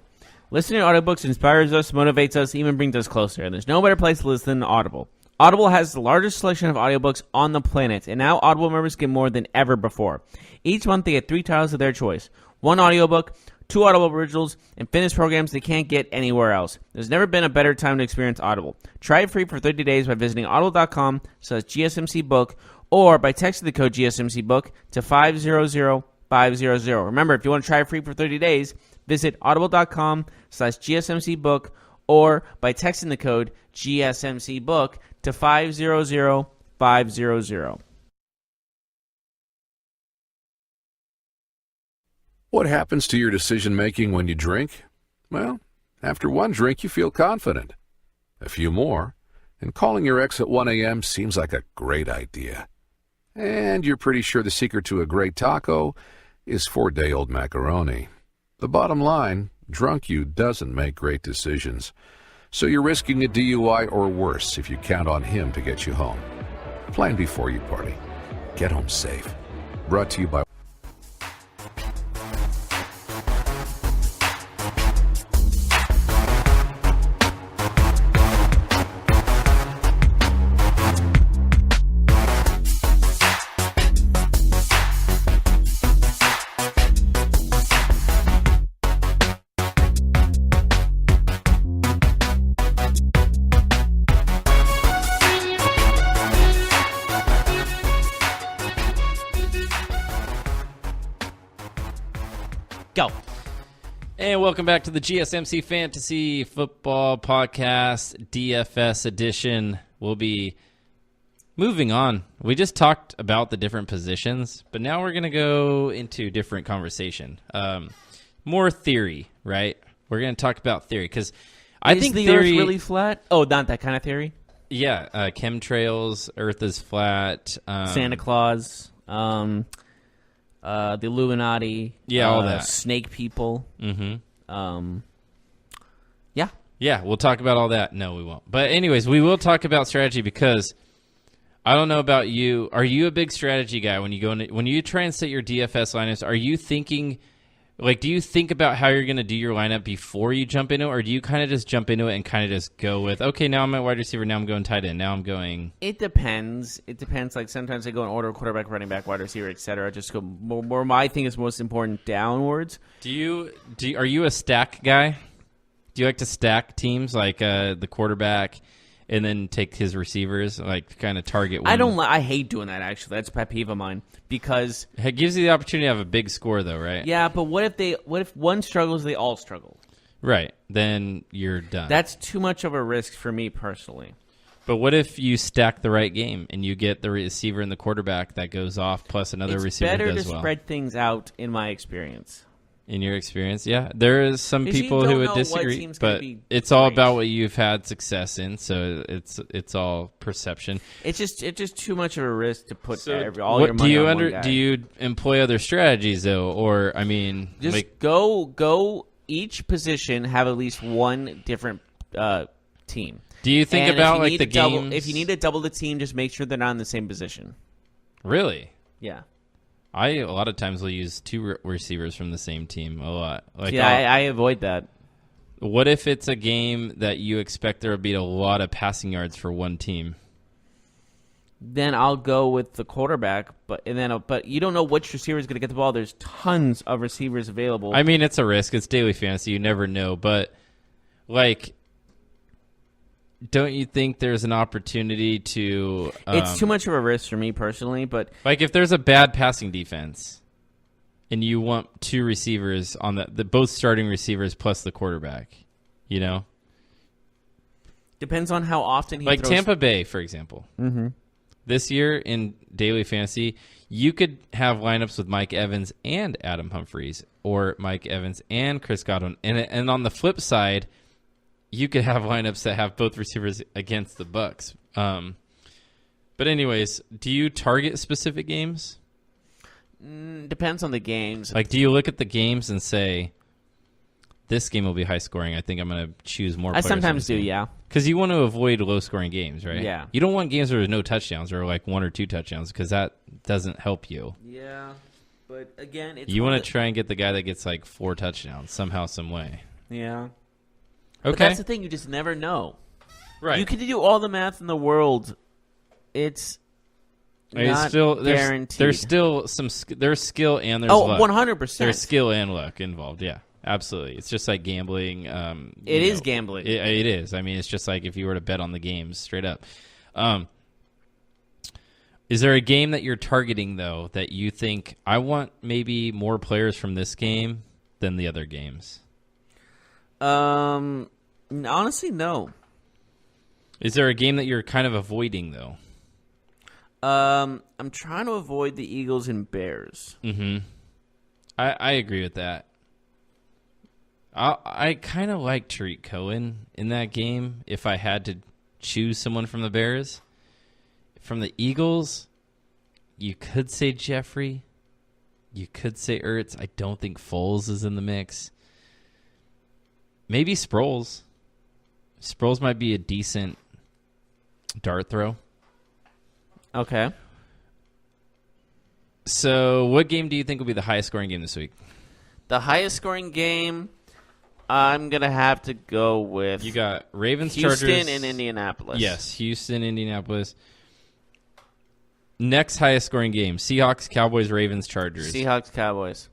Speaker 3: Listening to audiobooks inspires us, motivates us, even brings us closer. And there's no better place to listen than Audible. Audible has the largest selection of audiobooks on the planet, and now Audible members get more than ever before. Each month, they get 3 titles of their choice. 1 audiobook, 2 Audible originals, and fitness programs they can't get anywhere else. There's never been a better time to experience Audible. Try it free for 30 days by visiting audible.com/GSMCbook or by texting the code GSMCbook to 500500. Remember, if you want to try it free for 30 days, visit audible.com/GSMCbook or by texting the code GSMCbook to 500500.
Speaker 4: What happens to your decision-making when you drink? Well, after one drink, you feel confident. A few more, and calling your ex at 1 a.m. seems like a great idea. And you're pretty sure the secret to a great taco is 4-day-old macaroni. The bottom line, drunk you doesn't make great decisions. So you're risking a DUI or worse if you count on him to get you home. Plan before you party. Get home safe. Brought to you by...
Speaker 3: Go.
Speaker 2: And welcome back to the GSMC Fantasy Football Podcast, DFS edition. We'll be moving on. We just talked about the different positions, but now we're going to go into different conversation. More theory, right? We're going to talk about theory because I think
Speaker 3: the
Speaker 2: theory
Speaker 3: Earth really flat? Oh, not that kind of theory.
Speaker 2: Yeah, chemtrails, Earth is flat,
Speaker 3: Santa Claus, the Illuminati,
Speaker 2: all that,
Speaker 3: snake people.
Speaker 2: Yeah, we'll talk about all that. No, we won't. But anyways, we will talk about strategy because I don't know about you. Are you a big strategy guy when you go when you try and set your DFS lineups? Are you thinking, like, do you think about how you're going to do your lineup before you jump into it, or do you kind of just jump into it and kind of just go with, okay, now I'm at wide receiver, now I'm going tight end, now I'm going?
Speaker 3: It depends. Like sometimes I go in order: quarterback, running back, wide receiver, etc. Just go more. My thing is most important downwards.
Speaker 2: Are you a stack guy? Do you like to stack teams like the quarterback and then take his receivers, like kind of target one?
Speaker 3: I hate doing that, actually. That's a pet peeve of mine because
Speaker 2: it gives you the opportunity to have a big score, though, right?
Speaker 3: Yeah, but what if one struggles, they all struggle?
Speaker 2: Right. Then you're done.
Speaker 3: That's too much of a risk for me personally.
Speaker 2: But what if you stack the right game and you get the receiver and the quarterback that goes off plus another receiver that does well?
Speaker 3: It's better to spread things out, in my experience.
Speaker 2: In your experience, yeah. There is some people who would disagree, but it's all about what you've had success in, so it's all perception.
Speaker 3: It's just too much of a risk to put all your money on one guy.
Speaker 2: Do you employ other strategies, though? Or, I mean...
Speaker 3: Just go each position, have at least one different team.
Speaker 2: Do you think about, like, the games?
Speaker 3: If you need to double the team, just make sure they're not in the same position.
Speaker 2: Really?
Speaker 3: Yeah.
Speaker 2: A lot of times will use 2 receivers from the same team a lot. Like,
Speaker 3: I avoid that.
Speaker 2: What if it's a game that you expect there will be a lot of passing yards for one team?
Speaker 3: Then I'll go with the quarterback, but you don't know which receiver is going to get the ball. There's tons of receivers available.
Speaker 2: I mean, it's a risk. It's daily fantasy. You never know. But, like, don't you think there's an opportunity to...
Speaker 3: it's too much of a risk for me personally, but...
Speaker 2: Like, if there's a bad passing defense and you want two receivers on the both starting receivers plus the quarterback, you know?
Speaker 3: Depends on how often he
Speaker 2: like
Speaker 3: throws.
Speaker 2: Tampa Bay, for example.
Speaker 3: Mm-hmm.
Speaker 2: This year in daily fantasy, you could have lineups with Mike Evans and Adam Humphries, or Mike Evans and Chris Godwin. And on the flip side, you could have lineups that have both receivers against the Bucks. But anyways, do you target specific games?
Speaker 3: Depends on the games.
Speaker 2: Like, do you look at the games and say, this game will be high scoring, I think I'm going to choose more
Speaker 3: I
Speaker 2: players
Speaker 3: sometimes do, yeah.
Speaker 2: Because you want to avoid low scoring games, right?
Speaker 3: Yeah.
Speaker 2: You don't want games where there's no touchdowns or like 1 or 2 touchdowns because that doesn't help you.
Speaker 3: Yeah, but again, it's
Speaker 2: You want to try and get the guy that gets like 4 touchdowns somehow, some way.
Speaker 3: Yeah.
Speaker 2: Okay.
Speaker 3: But that's the thing, you just never know.
Speaker 2: Right.
Speaker 3: You can do all the math in the world. It's not guaranteed.
Speaker 2: There's still there's skill and there's luck.
Speaker 3: 100%.
Speaker 2: There's skill and luck involved, yeah. Absolutely. It's just like gambling.
Speaker 3: It is gambling.
Speaker 2: It is. I mean, it's just like if you were to bet on the games straight up. Is there a game that you're targeting, though, that you think, I want maybe more players from this game than the other games?
Speaker 3: Honestly, no.
Speaker 2: Is there a game that you're kind of avoiding, though?
Speaker 3: I'm trying to avoid the Eagles and Bears.
Speaker 2: Mm-hmm. I agree with that. I kind of like Tariq Cohen in that game if I had to choose someone from the Bears. From the Eagles, you could say Jeffrey. You could say Ertz. I don't think Foles is in the mix. Maybe Sproles. Sproles might be a decent dart throw.
Speaker 3: Okay.
Speaker 2: So what game do you think will be the highest scoring game this week?
Speaker 3: The highest scoring game, I'm going to have to go with
Speaker 2: You got Ravens,
Speaker 3: Houston
Speaker 2: Chargers.
Speaker 3: and Indianapolis.
Speaker 2: Yes, Houston, Indianapolis. Next highest scoring game, Seahawks, Cowboys, Ravens, Chargers.
Speaker 3: Seahawks, Cowboys.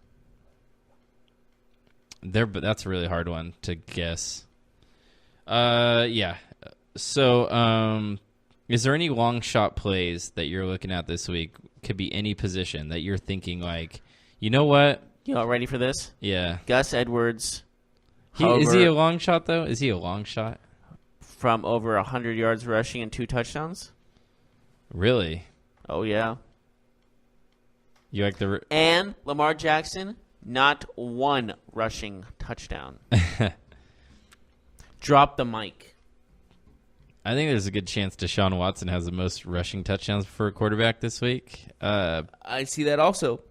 Speaker 2: But that's a really hard one to guess. Yeah. So, is there any long shot plays that you're looking at this week? Could be any position that you're thinking like, you know what?
Speaker 3: You all ready for this?
Speaker 2: Yeah.
Speaker 3: Gus Edwards.
Speaker 2: Is he a long shot, though? Is he a long shot?
Speaker 3: From over 100 yards rushing and 2 touchdowns?
Speaker 2: Really?
Speaker 3: Oh, yeah.
Speaker 2: You like the...
Speaker 3: And Lamar Jackson, not 1 rushing touchdown. Drop the mic.
Speaker 2: I think there's a good chance Deshaun Watson has the most rushing touchdowns for a quarterback this week.
Speaker 3: I see that also.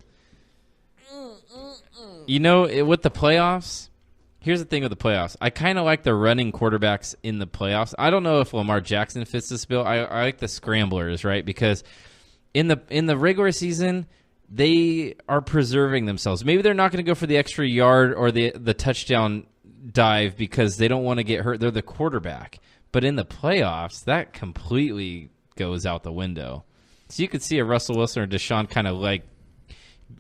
Speaker 2: You know, with the playoffs, here's the thing with the playoffs. I kind of like the running quarterbacks in the playoffs. I don't know if Lamar Jackson fits this bill. I like the scramblers, right? Because in the regular season, they are preserving themselves. Maybe they're not going to go for the extra yard or the touchdown dive because they don't want to get hurt. They're the quarterback. But in the playoffs, that completely goes out the window. So you could see a Russell Wilson or Deshaun kind of like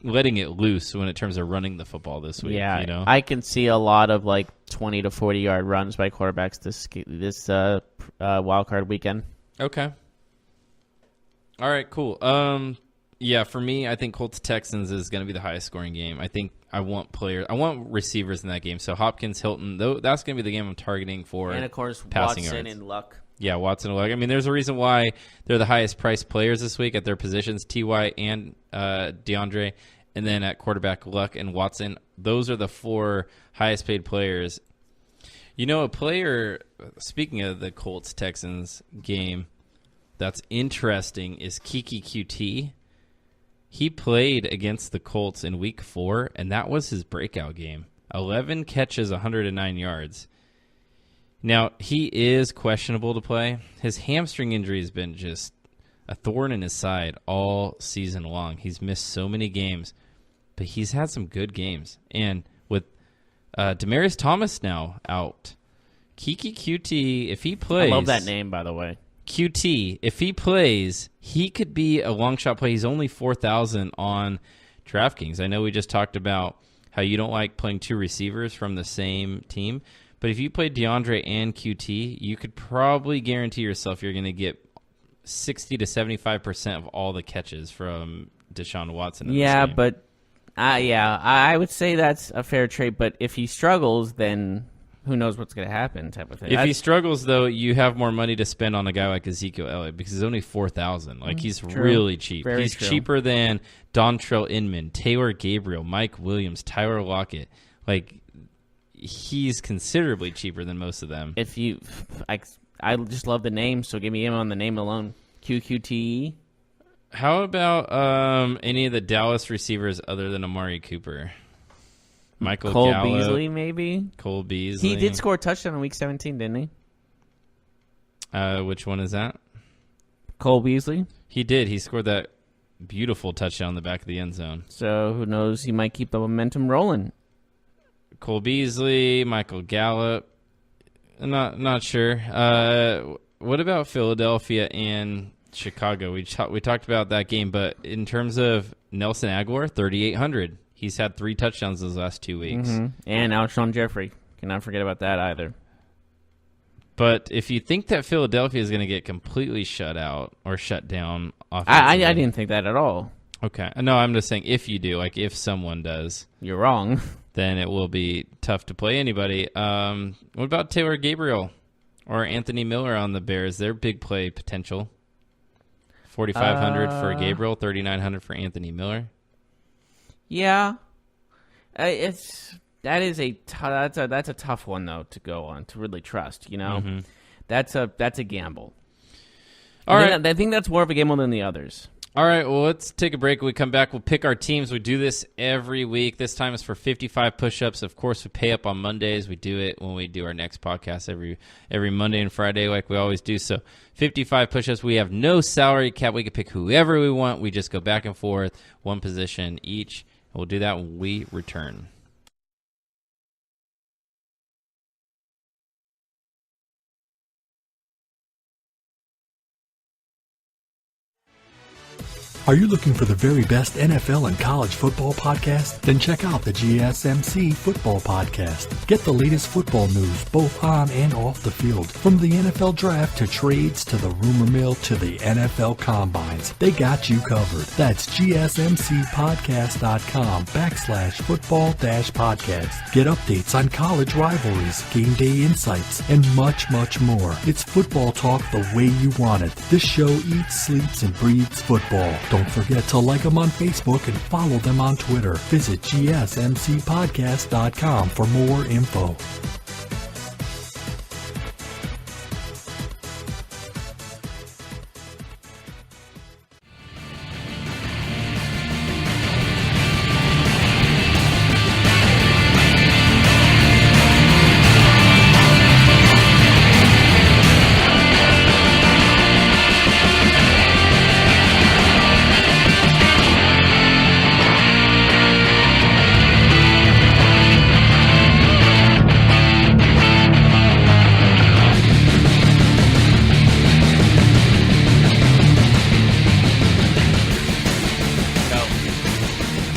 Speaker 2: letting it loose when in terms of running the football this week.
Speaker 3: Yeah,
Speaker 2: you know?
Speaker 3: I can see a lot of like 20 to 40 yard runs by quarterbacks this wild card weekend.
Speaker 2: Okay. All right, cool. Yeah, for me, I think Colts Texans is going to be the highest scoring game. I think I want receivers in that game. So Hopkins, Hilton, that's going to be the game I'm targeting for.
Speaker 3: And of course,
Speaker 2: passing
Speaker 3: Watson
Speaker 2: yards.
Speaker 3: and Luck.
Speaker 2: Yeah, Watson and Luck. I mean, there's a reason why they're the highest priced players this week at their positions, T.Y. and DeAndre. And then at quarterback, Luck and Watson. Those are the 4 highest paid players. You know, a player, speaking of the Colts-Texans game, that's interesting is Kiki QT. He played against the Colts in Week 4, and that was his breakout game. 11 catches, 109 yards. Now, he is questionable to play. His hamstring injury has been just a thorn in his side all season long. He's missed so many games, but he's had some good games. And with Demaryius Thomas now out, Kiki QT, if he plays...
Speaker 3: I love that name, by the way.
Speaker 2: QT, if he plays, he could be a long shot play. He's only 4,000 on DraftKings. I know we just talked about how you don't like playing 2 receivers from the same team, But if you play DeAndre and QT, you could probably guarantee yourself you're going to get 60 to 75% of all the catches from Deshaun Watson. In this game.
Speaker 3: But I would say that's a fair trade. But if he struggles, then who knows what's going to happen type of thing.
Speaker 2: If he struggles, though, you have more money to spend on a guy like Ezekiel Elliott because he's only $4,000. Like, he's really cheap.
Speaker 3: Very
Speaker 2: he's
Speaker 3: true.
Speaker 2: cheaper than Dontrell Inman, Taylor Gabriel, Mike Williams, Tyler Lockett. Like, he's considerably cheaper than most of them.
Speaker 3: If you, I just love the name, so give me him on the name alone. QQTE.
Speaker 2: How about any of the Dallas receivers other than Amari Cooper? Michael
Speaker 3: Cole
Speaker 2: Gallup,
Speaker 3: Beasley, maybe.
Speaker 2: Cole Beasley.
Speaker 3: He did score a touchdown in Week 17, didn't he?
Speaker 2: Which one is that?
Speaker 3: Cole Beasley.
Speaker 2: He did. He scored that beautiful touchdown in the back of the end zone.
Speaker 3: So who knows? He might keep the momentum rolling.
Speaker 2: Cole Beasley, Michael Gallup. Not sure. What about Philadelphia and Chicago? We talked about that game, but in terms of Nelson Aguilar, 3,800. He's had 3 touchdowns those last 2 weeks.
Speaker 3: Mm-hmm. And Alshon Jeffrey. Cannot forget about that either.
Speaker 2: But if you think that Philadelphia is going to get completely shut out or shut down offensively,
Speaker 3: I didn't think that at all.
Speaker 2: Okay. No, I'm just saying if you do, like if someone does,
Speaker 3: You're wrong.
Speaker 2: then it will be tough to play anybody. What about Taylor Gabriel or Anthony Miller on the Bears? Their big play potential. 4,500 for Gabriel, 3,900 for Anthony Miller.
Speaker 3: Yeah, that's a tough one though to go on to really trust. You know,
Speaker 2: Mm-hmm.
Speaker 3: that's a gamble.
Speaker 2: All right.
Speaker 3: I think that's more of a gamble than the others.
Speaker 2: All right, well, let's take a break. When we come back, we'll pick our teams. We do this every week. This time it's for 55 push-ups. Of course, we pay up on Mondays. We do it when we do our next podcast every Monday and Friday like we always do. So 55 push-ups. We have no salary cap. We can pick whoever we want. We just go back and forth, one position each. We'll do that when we return.
Speaker 5: Are you looking for the very best NFL and college football podcast? Then check out the GSMC Football Podcast. Get the latest football news both on and off the field. From the NFL Draft to trades to the rumor mill to the NFL Combines, they got you covered. That's GSMCpodcast.com/football-podcast. Get updates on college rivalries, game day insights, and much, much more. It's football talk the way you want it. This show eats, sleeps, and breathes football. Don't forget to like them on Facebook and follow them on Twitter. Visit GSMCpodcast.com for more info.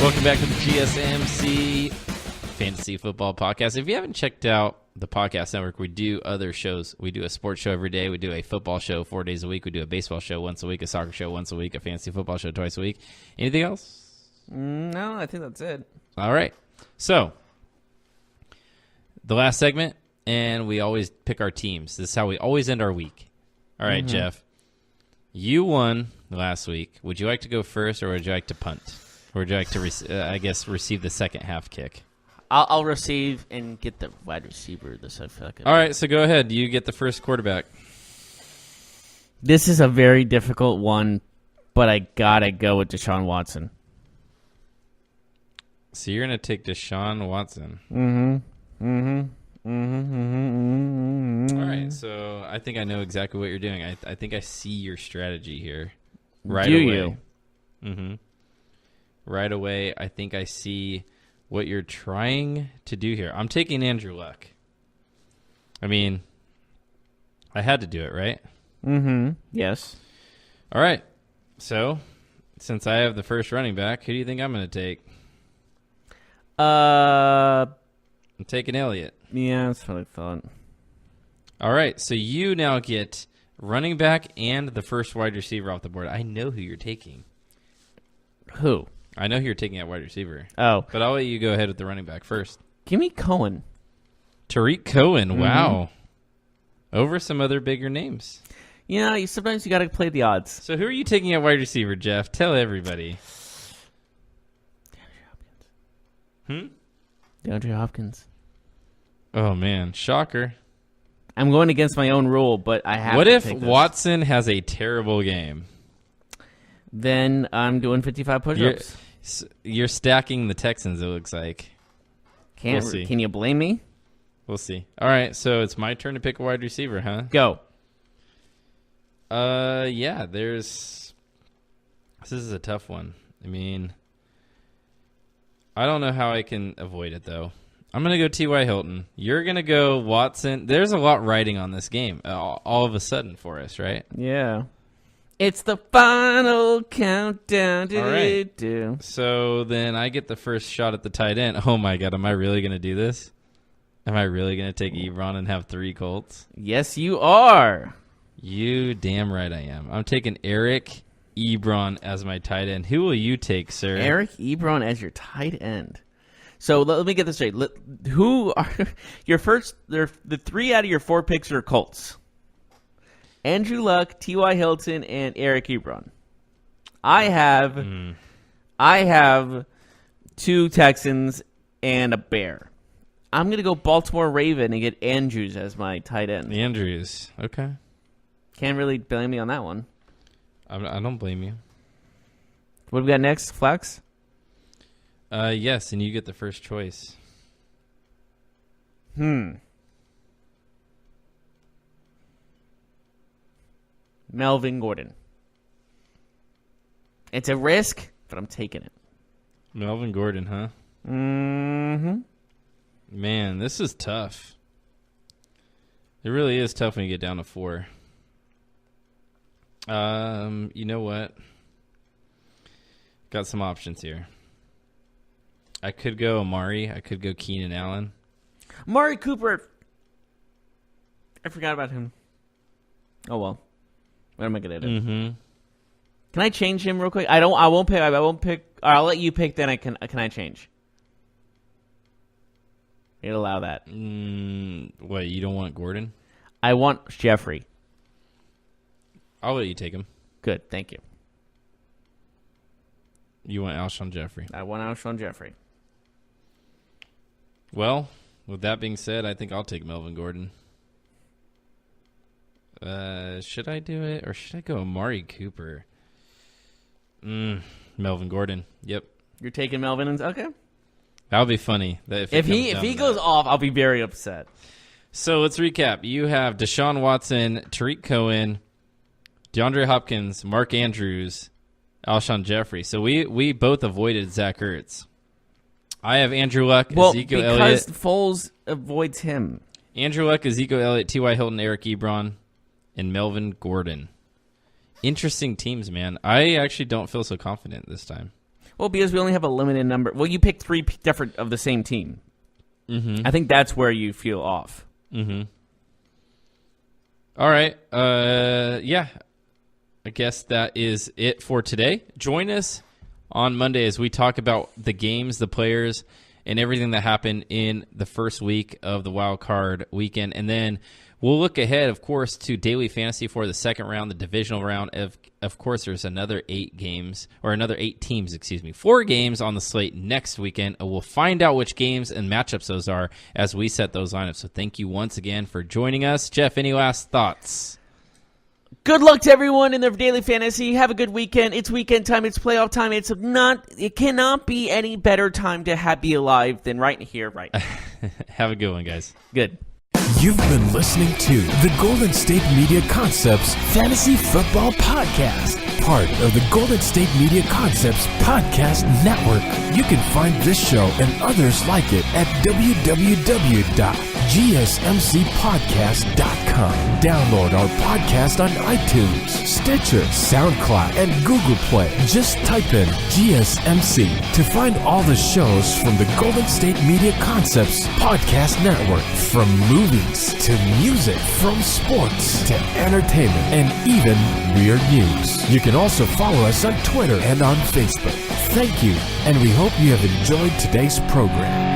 Speaker 2: Welcome back to the GSMC Fantasy Football Podcast. If you haven't checked out the podcast network, we do other shows. We do a sports show every day. We do a football show 4 days a week. We do a baseball show once a week, a soccer show once a week, a fantasy football show twice a week. Anything else?
Speaker 3: No, I think that's it.
Speaker 2: All right. So, the last segment, and we always pick our teams. This is how we always end our week. All right, Jeff. You won last week. Would you like to go first, or would you like to punt? Or would you like to, receive the second half kick?
Speaker 3: I'll receive and get the wide receiver.
Speaker 2: All right, so go ahead. You get the first quarterback.
Speaker 3: This is a very difficult one, but I gotta go with Deshaun Watson.
Speaker 2: So you're going to take Deshaun Watson. All right, so I think I know exactly what you're doing. I think I see your strategy here. Right
Speaker 3: Do
Speaker 2: away.
Speaker 3: you?
Speaker 2: Mm-hmm. Right away, I think I see what you're trying to do here. I'm taking Andrew Luck. I mean, I had to do it, right?
Speaker 3: Yes.
Speaker 2: All right. So, since I have the first running back, who do you think I'm going to take? I'm taking Elliott.
Speaker 3: Yeah, that's what I thought.
Speaker 2: All right, so you now get running back and the first wide receiver off the board. I know who you're taking.
Speaker 3: Who?
Speaker 2: I know who you're taking at wide receiver.
Speaker 3: Oh.
Speaker 2: But I'll let you go ahead with the running back first.
Speaker 3: Give me Cohen.
Speaker 2: Tariq Cohen, wow. Over some other bigger names.
Speaker 3: Yeah, sometimes you got to play the odds.
Speaker 2: So who are you taking at wide receiver, Jeff? Tell everybody.
Speaker 3: DeAndre Hopkins.
Speaker 2: Oh, man. Shocker.
Speaker 3: I'm going against my own rule, but I have
Speaker 2: What
Speaker 3: to
Speaker 2: if
Speaker 3: take this.
Speaker 2: Watson has a terrible game?
Speaker 3: Then I'm doing 55 push-ups.
Speaker 2: You're stacking the Texans, it looks like. We'll see.
Speaker 3: Can you blame me?
Speaker 2: We'll see. All right, so it's my turn to pick a wide receiver, huh?
Speaker 3: Go.
Speaker 2: Yeah, this is a tough one. I mean, I don't know how I can avoid it, though. I'm going to go T.Y. Hilton. You're going to go Watson. There's a lot riding on this game all of a sudden for us, right?
Speaker 3: Yeah. It's the final countdown.
Speaker 2: All right. So then I get the first shot at the tight end. Oh, my God. Am I really going to do this? Am I really going to take Ebron and have 3 Colts?
Speaker 3: Yes, you are.
Speaker 2: You damn right I am. I'm taking Eric Ebron as my tight end. Who will you take, sir?
Speaker 3: Eric Ebron as your tight end. So let me get this straight. Who are your first? The 3 out of your 4 picks are Colts. Andrew Luck, T.Y. Hilton, and Eric Ebron. I have 2 Texans and a Bear. I'm gonna go Baltimore Raven and get Andrews as my tight end.
Speaker 2: Andrews. Okay.
Speaker 3: Can't really blame me on that one.
Speaker 2: I don't blame you.
Speaker 3: What do we got next? Flex?
Speaker 2: Yes, and you get the first choice.
Speaker 3: Melvin Gordon. It's a risk, but I'm taking it.
Speaker 2: Melvin Gordon, huh?
Speaker 3: Mm-hmm.
Speaker 2: Man, this is tough. It really is tough when you get down to 4. You know what? Got some options here. I could go Amari. I could go Keenan Allen.
Speaker 3: Amari Cooper. I forgot about him. Oh well. What am I gonna do?
Speaker 2: Mm-hmm.
Speaker 3: Can I change him real quick? I won't pick. I'll let you pick. Then can I change? You'd allow that.
Speaker 2: What? You don't want Gordon?
Speaker 3: I want Jeffrey.
Speaker 2: I'll let you take him.
Speaker 3: Good. Thank you.
Speaker 2: You want Alshon Jeffrey?
Speaker 3: I want Alshon Jeffrey.
Speaker 2: Well, with that being said, I think I'll take Melvin Gordon. Should I do it or should I go Amari Cooper? Melvin Gordon. Yep.
Speaker 3: You're taking Melvin. Okay.
Speaker 2: That'll be funny.
Speaker 3: If he goes off, I'll be very upset.
Speaker 2: So let's recap. You have Deshaun Watson, Tariq Cohen, DeAndre Hopkins, Mark Andrews, Alshon Jeffrey. So we both avoided Zach Ertz. I have Andrew Luck, Ezekiel Elliott.
Speaker 3: Because Foles avoids him.
Speaker 2: Andrew Luck, Ezekiel Elliott, T.Y. Hilton, Eric Ebron, and Melvin Gordon. Interesting teams, man. I actually don't feel so confident this time.
Speaker 3: Well, because we only have a limited number. Well, you picked 3 different of the same team.
Speaker 2: Mm-hmm.
Speaker 3: I think that's where you feel off.
Speaker 2: Mm-hmm. All right. Yeah. I guess that is it for today. Join us on Monday as we talk about the games, the players, and everything that happened in the first week of the wild card weekend. And then we'll look ahead, of course, to daily fantasy for the second round, the divisional round. Of course, there's another 8 teams, 4 games on the slate next weekend. And we'll find out which games and matchups those are as we set those lineups. So thank you once again for joining us. Jeff, any last thoughts?
Speaker 3: Good luck to everyone in their daily fantasy. Have a good weekend. It's weekend time. It's playoff time. It cannot be any better time to be alive than right here, right now.
Speaker 2: Have a good one, guys.
Speaker 3: Good.
Speaker 1: You've been listening to the Golden State Media Concepts Fantasy Football Podcast, part of the Golden State Media Concepts Podcast Network. You can find this show and others like it at www.gsmc.com. GSMCpodcast.com. Download our podcast on iTunes, Stitcher, SoundCloud, and Google Play. Just type in GSMC to find all the shows from the Golden State Media Concepts Podcast Network. From movies to music, from sports to entertainment, and even weird news. You can also follow us on Twitter and on Facebook. Thank you, and we hope you have enjoyed today's program.